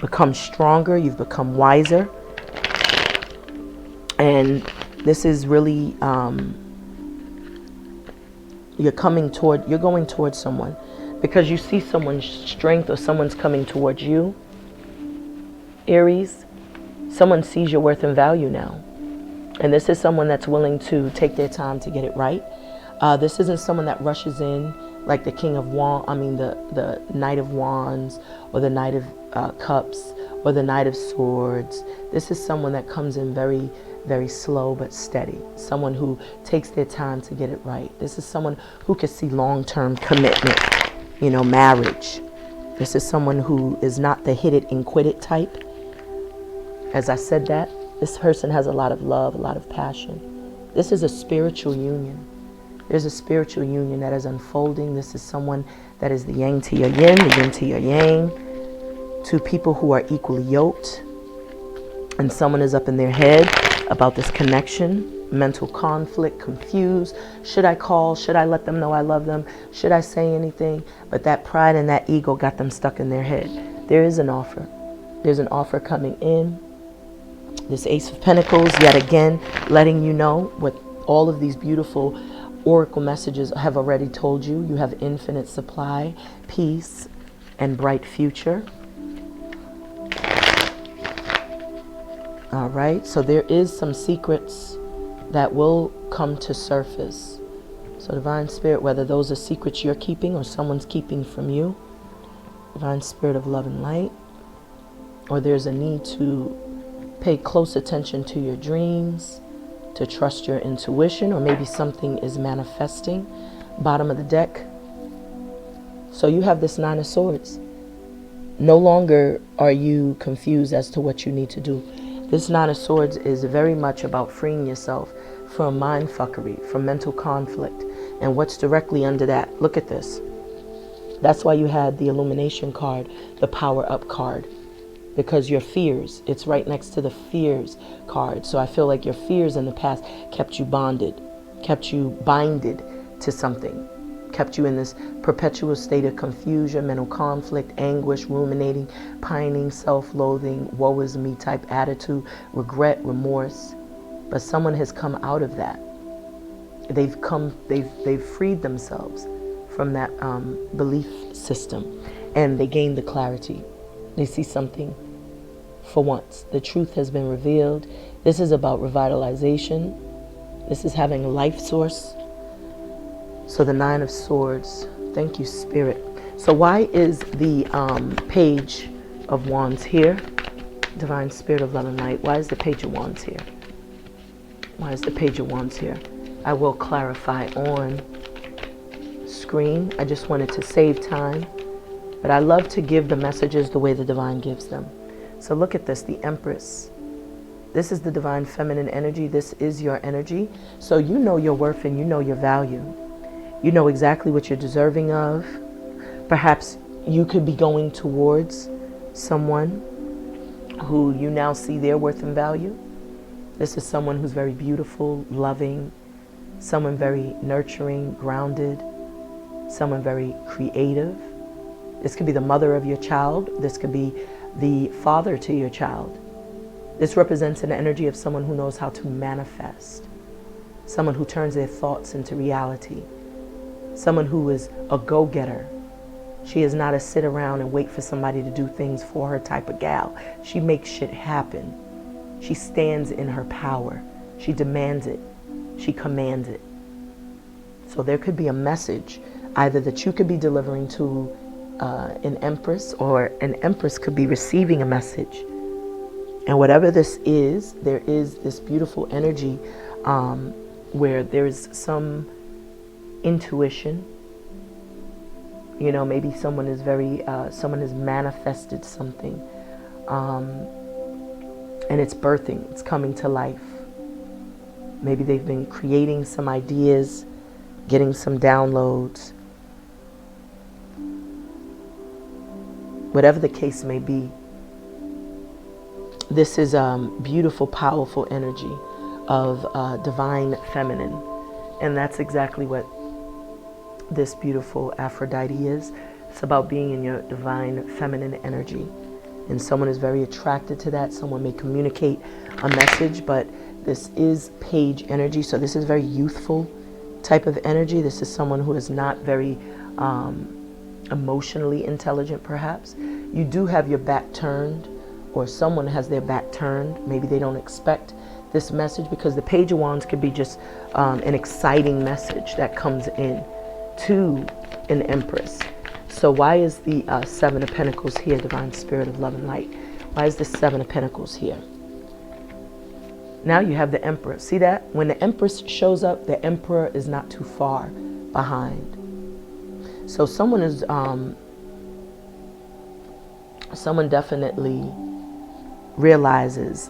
become stronger. You've become wiser. And this is really, you're going towards someone because you see someone's strength, or someone's coming towards you. Aries, someone sees your worth and value now. And this is someone that's willing to take their time to get it right. This isn't someone that rushes in like the King of Wands, the Knight of Wands, or the Knight of Cups, or the Knight of Swords. This is someone that comes in very, very slow but steady. Someone who takes their time to get it right. This is someone who can see long-term commitment, you know, marriage. This is someone who is not the hit it and quit it type. As I said that, this person has a lot of love, a lot of passion. This is a spiritual union. There's a spiritual union that is unfolding. This is someone that is the yang to your yin, the yin to your yang. Two people who are equally yoked. And someone is up in their head about this connection, mental conflict, confused. Should I call? Should I let them know I love them? Should I say anything? But that pride and that ego got them stuck in their head. There is an offer. There's an offer coming in. This Ace of Pentacles, yet again, letting you know what all of these beautiful oracle messages have already told you. You have infinite supply, peace, and bright future. All right, so there is some secrets that will come to surface. So Divine Spirit, whether those are secrets you're keeping or someone's keeping from you, Divine Spirit of love and light, or there's a need to pay close attention to your dreams, to trust your intuition, or maybe something is manifesting. Bottom of the deck. So you have this 9 of Swords. No longer are you confused as to what you need to do. This 9 of Swords is very much about freeing yourself from mind fuckery, from mental conflict. And what's directly under that? Look at this. That's why you had the Illumination card, the Power Up card. Because your fears, it's right next to the fears card. So I feel like your fears in the past kept you bonded, kept you binded to something, kept you in this perpetual state of confusion, mental conflict, anguish, ruminating, pining, self-loathing, woe is me type attitude, regret, remorse. But someone has come out of that. They've freed themselves from that belief system, and they gain the clarity. They see something for once. The truth has been revealed. This is about revitalization. This is having a life source. So the 9 of Swords. Thank you, Spirit. So why is the Page of Wands here? Divine Spirit of love and light. Why is the Page of Wands here? Why is the Page of Wands here? I will clarify on screen. I just wanted to save time. But I love to give the messages the way the divine gives them. So look at this, the Empress. This is the divine feminine energy. This is your energy. So you know your worth and you know your value. You know exactly what you're deserving of. Perhaps you could be going towards someone who you now see their worth and value. This is someone who's very beautiful, loving, someone very nurturing, grounded, someone very creative. This could be the mother of your child. This could be the father to your child. This represents an energy of someone who knows how to manifest, someone who turns their thoughts into reality, someone who is a go-getter. She is not a sit around and wait for somebody to do things for her type of gal. She makes shit happen. She stands in her power. She demands it. She commands it. So there could be a message either that you could be delivering to an empress, or an empress could be receiving a message. And whatever this is, there is this beautiful energy where there's some intuition. You know, maybe someone is someone has manifested something, and it's birthing, it's coming to life. Maybe they've been creating some ideas, getting some downloads. Whatever the case may be, this is beautiful, powerful energy of divine feminine. And that's exactly what this beautiful Aphrodite is. It's about being in your divine feminine energy. And someone is very attracted to that. Someone may communicate a message, but this is page energy. So this is very youthful type of energy. This is someone who is not very emotionally intelligent, perhaps. You do have your back turned, or someone has their back turned. Maybe they don't expect this message, because the Page of Wands could be just an exciting message that comes in to an empress. So why is the Seven of Pentacles here, Divine Spirit of Love and Light? Why is the Seven of Pentacles here? Now you have the Emperor. See that? When the Empress shows up, the Emperor is not too far behind. So someone is, someone definitely realizes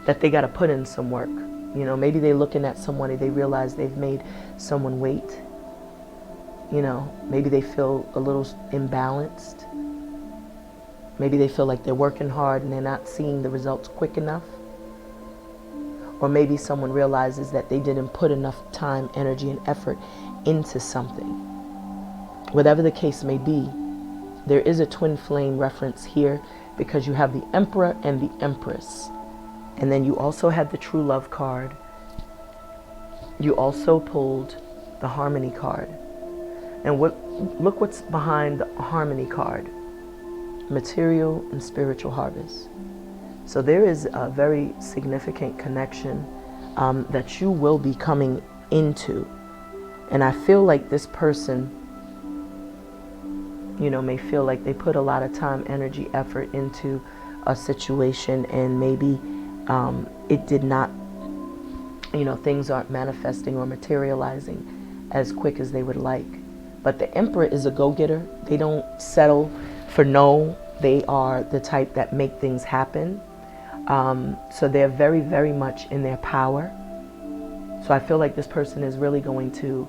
that they got to put in some work. You know, maybe they're looking at someone, they realize they've made someone wait. You know, maybe they feel a little imbalanced. Maybe they feel like they're working hard and they're not seeing the results quick enough. Or maybe someone realizes that they didn't put enough time, energy, and effort into something. Whatever the case may be, there is a twin flame reference here, because you have the Emperor and the Empress. And then you also had the True Love card. You also pulled the Harmony card. And look what's behind the Harmony card. Material and spiritual harvest. So there is a very significant connection that you will be coming into. And I feel like this person, you know, may feel like they put a lot of time, energy, effort into a situation, and maybe it did not, you know, things aren't manifesting or materializing as quick as they would like. But the Emperor is a go-getter. They don't settle for no. They are the type that make things happen. So they're very, very much in their power. So I feel like this person is really going to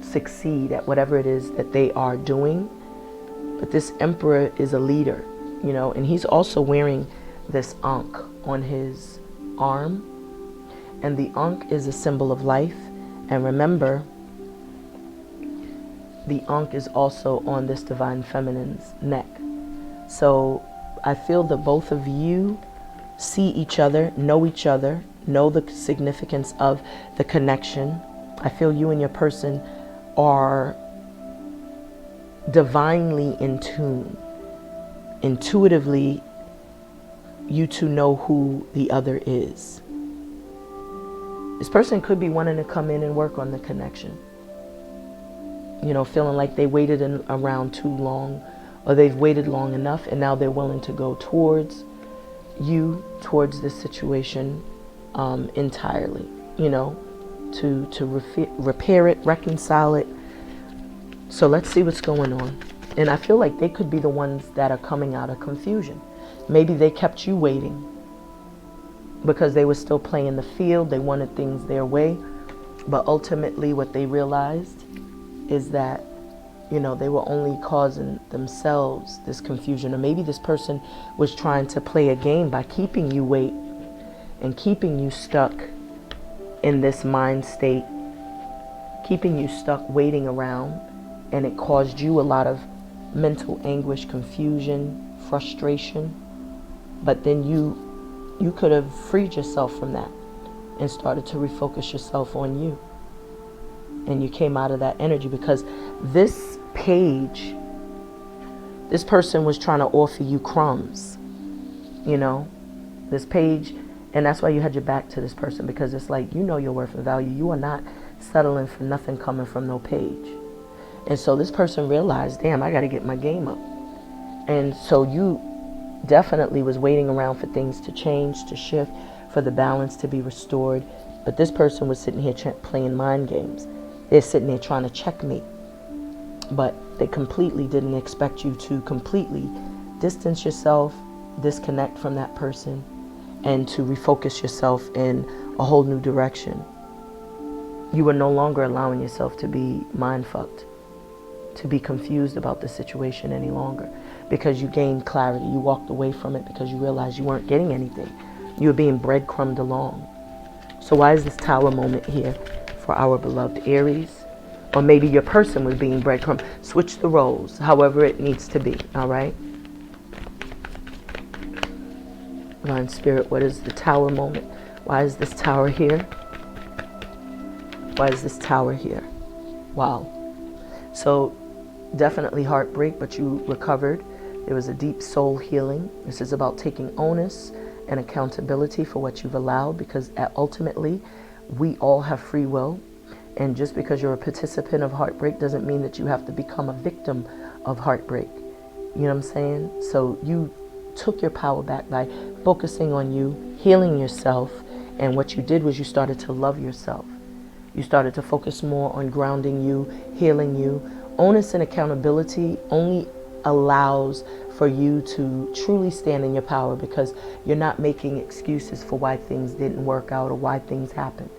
succeed at whatever it is that they are doing. But this Emperor is a leader, you know, and he's also wearing this Ankh on his arm. And the Ankh is a symbol of life. And remember, the Ankh is also on this divine feminine's neck. So I feel that both of you see each other, know the significance of the connection. I feel you and your person are divinely in tune. Intuitively, you two know who the other is. This person could be wanting to come in and work on the connection. You know, feeling like they waited around too long, or they've waited long enough, and now they're willing to go towards you, towards this situation entirely, you know, to repair it, reconcile it. So let's see what's going on. And I feel like they could be the ones that are coming out of confusion. Maybe they kept you waiting because they were still playing the field. They wanted things their way. But ultimately what they realized is that, you know, they were only causing themselves this confusion. Or maybe this person was trying to play a game by keeping you wait and keeping you stuck in this mind state, keeping you stuck waiting around. And it caused you a lot of mental anguish, confusion, frustration. But then you could have freed yourself from that and started to refocus yourself on you. And you came out of that energy, because this page, this person was trying to offer you crumbs, you know, this page. And that's why you had your back to this person, because it's like, you know your worth and value. You are not settling for nothing coming from no page. And so this person realized, damn, I got to get my game up. And so you definitely was waiting around for things to change, to shift, for the balance to be restored. But this person was sitting here playing mind games. They're sitting there trying to checkmate. But they completely didn't expect you to completely distance yourself, disconnect from that person, and to refocus yourself in a whole new direction. You were no longer allowing yourself to be mind fucked, to be confused about the situation any longer, because you gained clarity. You walked away from it because you realized you weren't getting anything. You were being breadcrumbed along. So why is this Tower moment here for our beloved Aries? Or maybe your person was being breadcrumbed. Switch the roles, however it needs to be, all right? Divine Spirit, what is the Tower moment? Why is this Tower here? Why is this Tower here? Wow. So definitely heartbreak, but you recovered. There was a deep soul healing. This is about taking onus and accountability for what you've allowed, because ultimately we all have free will. And just because you're a participant of heartbreak doesn't mean that you have to become a victim of heartbreak. You know what I'm saying? So you took your power back by focusing on you, healing yourself. And what you did was you started to love yourself. You started to focus more on grounding you, healing you. Onus and accountability only allows for you to truly stand in your power, because you're not making excuses for why things didn't work out or why things happened.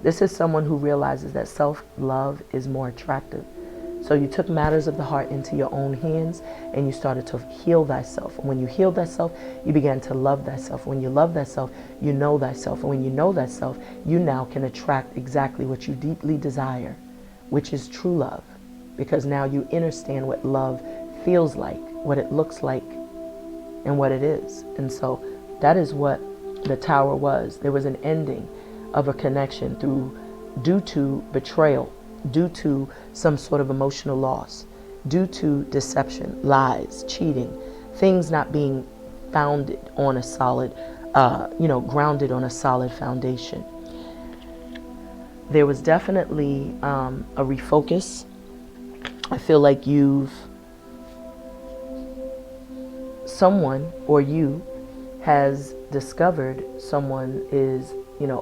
This is someone who realizes that self-love is more attractive. So you took matters of the heart into your own hands and you started to heal thyself. And when you healed thyself, you began to love thyself. When you love thyself, you know thyself. And when you know thyself, you now can attract exactly what you deeply desire, which is true love. Because now you understand what love feels like, what it looks like, and what it is. And so that is what the Tower was. There was an ending of a connection due to betrayal, due to some sort of emotional loss, due to deception, lies, cheating, things not being founded on a solid, grounded on a solid foundation. There was definitely a refocus. I feel like someone or you has discovered someone is,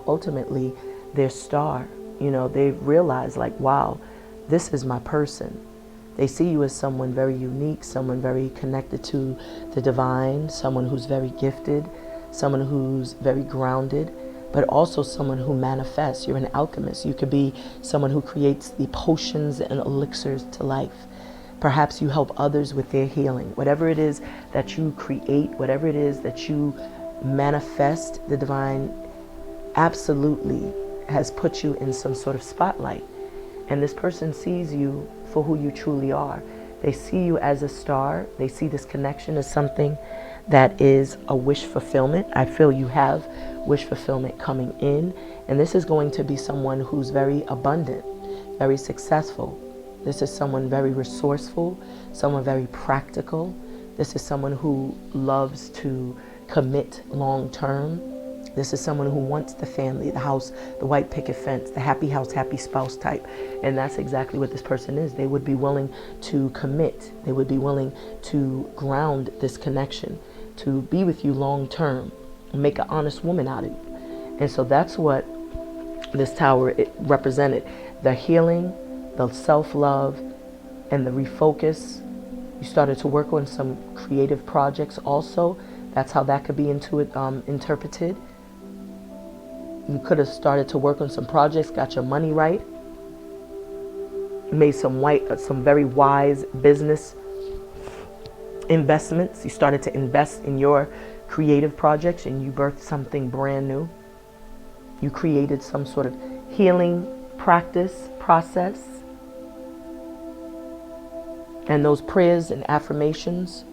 ultimately their star. They've realized, like, wow, this is my person. They see you as someone very unique, someone very connected to the divine, someone who's very gifted, someone who's very grounded, but also someone who manifests. You're an alchemist. You could be someone who creates the potions and elixirs to life. Perhaps you help others with their healing. Whatever it is that you create, whatever it is that you manifest, the divine absolutely has put you in some sort of spotlight. And this person sees you for who you truly are. They see you as a star. They see this connection as something that is a wish fulfillment. I feel you have wish fulfillment coming in. And this is going to be someone who's very abundant, very successful. This is someone very resourceful, someone very practical. This is someone who loves to commit long term. This is someone who wants the family, the house, the white picket fence, the happy house, happy spouse type. And that's exactly what this person is. They would be willing to commit. They would be willing to ground this connection, to be with you long term, make an honest woman out of you. And so that's what this Tower represented. The healing, the self-love, and the refocus, You started to work on some creative projects also. That's how that could be interpreted. You could have started to work on some projects, got your money right, made some very wise business investments. You started to invest in your creative projects and you birthed something brand new. You created some sort of healing process. And those prayers and affirmations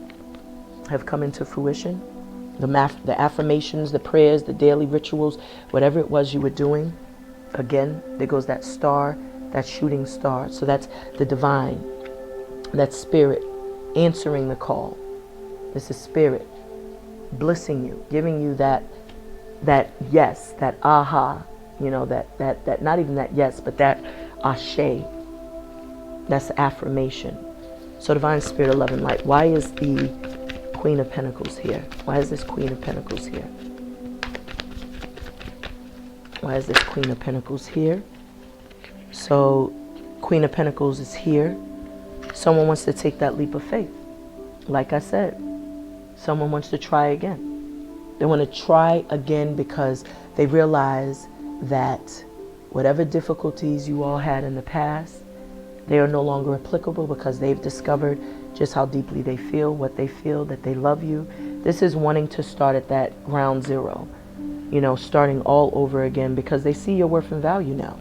have come into fruition. The affirmations, the prayers, the daily rituals, whatever it was you were doing. Again, there goes that star, that shooting star. So that's the divine, that spirit answering the call. This is spirit blessing you, giving you that yes, that aha, that not even that yes, but that ashe. That's affirmation. So divine spirit of love and light, why is the Queen of Pentacles here? Why is this Queen of Pentacles here? Why is this Queen of Pentacles here? So Queen of Pentacles is here. Someone wants to take that leap of faith. Like I said, someone wants to try again. They want to try again because they realize that whatever difficulties you all had in the past, they are no longer applicable because they've discovered just how deeply they feel, what they feel, that they love you. This is wanting to start at that ground zero, starting all over again because they see your worth and value now.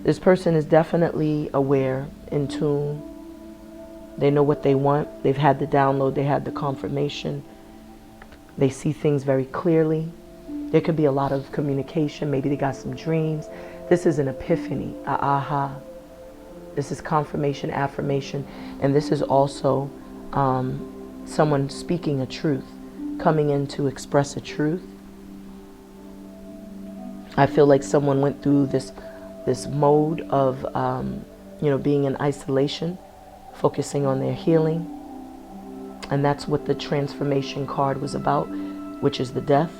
This person is definitely aware, in tune. They know what they want. They've had the download. They had the confirmation. They see things very clearly. There could be a lot of communication. Maybe they got some dreams. This is an epiphany, aha. This is confirmation, affirmation, and this is also someone speaking a truth, coming in to express a truth. I feel like someone went through this mode of, being in isolation, focusing on their healing, and that's what the transformation card was about, which is the death.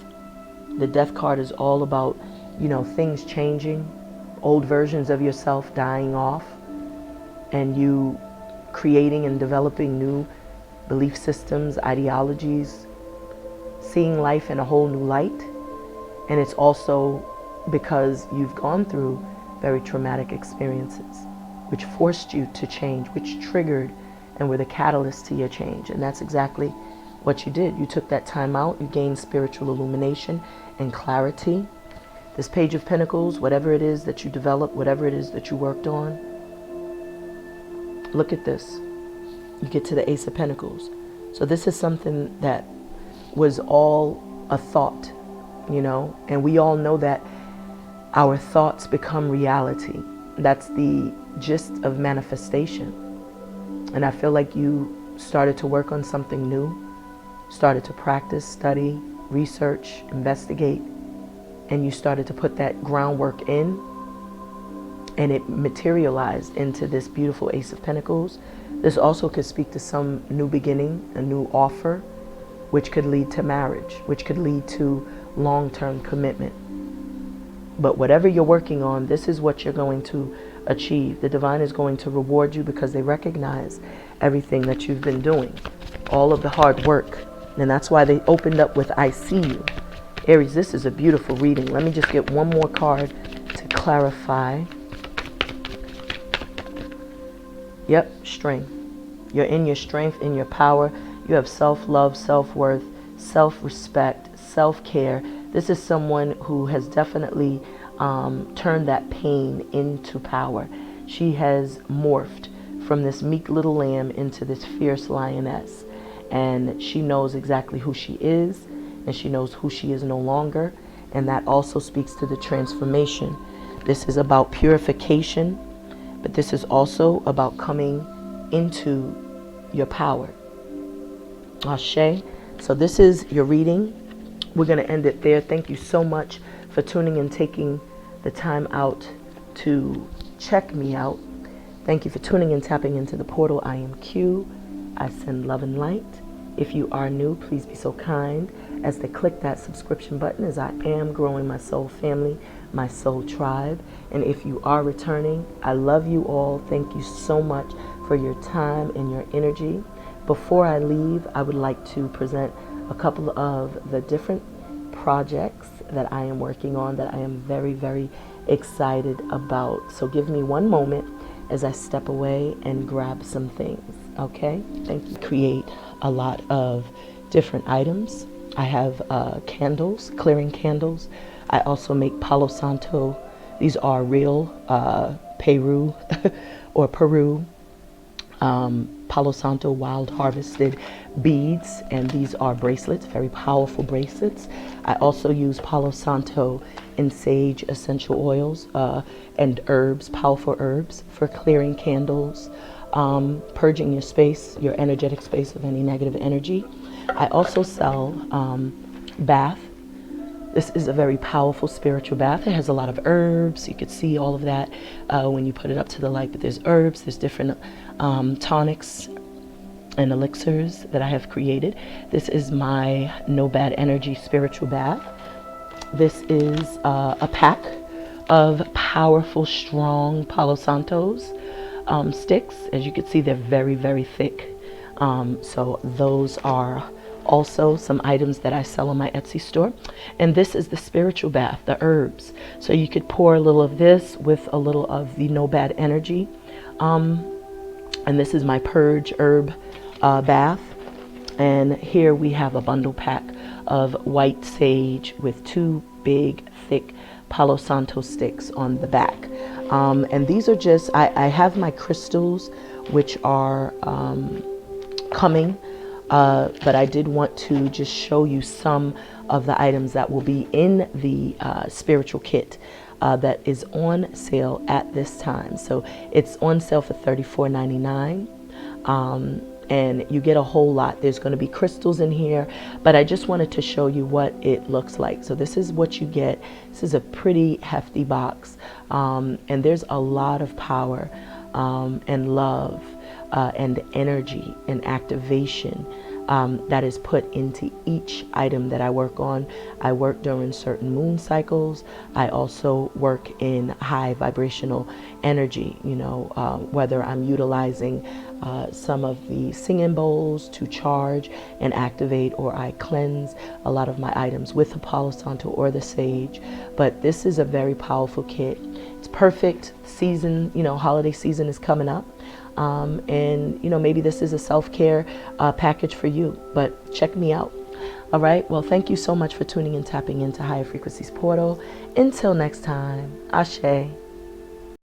The death card is all about, things changing, old versions of yourself dying off, and you creating and developing new belief systems, ideologies, seeing life in a whole new light. And it's also because you've gone through very traumatic experiences, which forced you to change, which triggered and were the catalyst to your change. And that's exactly what you did. You took that time out, you gained spiritual illumination and clarity. This Page of Pentacles, whatever it is that you developed, whatever it is that you worked on, look at this. You get to the Ace of Pentacles. So this is something that was all a thought, and we all know that our thoughts become reality. That's the gist of manifestation. And I feel like you started to work on something new, started to practice, study, research, investigate, and you started to put that groundwork in. And it materialized into this beautiful Ace of Pentacles. This also could speak to some new beginning, a new offer, which could lead to marriage, which could lead to long-term commitment. But whatever you're working on, this is what you're going to achieve. The divine is going to reward you because they recognize everything that you've been doing, all of the hard work. And that's why they opened up with I see you. Aries, this is a beautiful reading. Let me just get one more card to clarify. Yep, strength. You're in your strength, in your power. You have self-love, self-worth, self-respect, self-care. This is someone who has definitely turned that pain into power. She has morphed from this meek little lamb into this fierce lioness. And she knows exactly who she is, and she knows who she is no longer. And that also speaks to the transformation. This is about purification. But this is also about coming into your power. Ashe. So this is your reading. We're going to end it there. Thank you so much for tuning and taking the time out to check me out. Thank you for tuning and tapping into the portal. I am Q. I send love and light. If you are new, please be so kind as to click that subscription button, as I am growing my soul family, my soul tribe. And if you are returning, I love you all. Thank you so much for your time and your energy. before I leave, I would like to present a couple of the different projects that I am working on that I am very, very excited about. So give me one moment as I step away and grab some things. Okay, thank you. Create a lot of different items. I have candles, clearing candles. I also make Palo Santo. These are real Peru or Peru Palo Santo wild harvested beads, and these are bracelets, very powerful bracelets. I also use Palo Santo and sage essential oils and herbs, powerful herbs for clearing candles, purging your space, your energetic space of any negative energy. I also sell bath. This is a very powerful spiritual bath. It has a lot of herbs. You could see all of that when you put it up to the light, but there's herbs, there's different tonics and elixirs that I have created. This is my no bad energy spiritual bath. This is a pack of powerful, strong Palo Santos sticks. As you can see, they're very, very thick. So those are also some items that I sell on my Etsy store. And this is the spiritual bath, the herbs. So you could pour a little of this with a little of the no bad energy. And this is my purge herb bath. And here we have a bundle pack of white sage with 2 big, thick Palo Santo sticks on the back. And these are just, I have my crystals, which are coming. But I did want to just show you some of the items that will be in the spiritual kit that is on sale at this time. So it's on sale for $34.99. And you get a whole lot. There's going to be crystals in here, but I just wanted to show you what it looks like. So this is what you get. This is a pretty hefty box, and there's a lot of power and love and energy and activation that is put into each item that I work on. I work during certain moon cycles. I also work in high vibrational energy, you know, whether I'm utilizing some of the singing bowls to charge and activate, or I cleanse a lot of my items with the Palo Santo or the sage. But this is a very powerful kit. It's perfect. Season, you know, holiday season is coming up. And, you know, maybe this is a self-care package for you, but check me out. All right. Well, thank you so much for tuning in, tapping into Higher Frequencies Portal. Until next time, Ashe.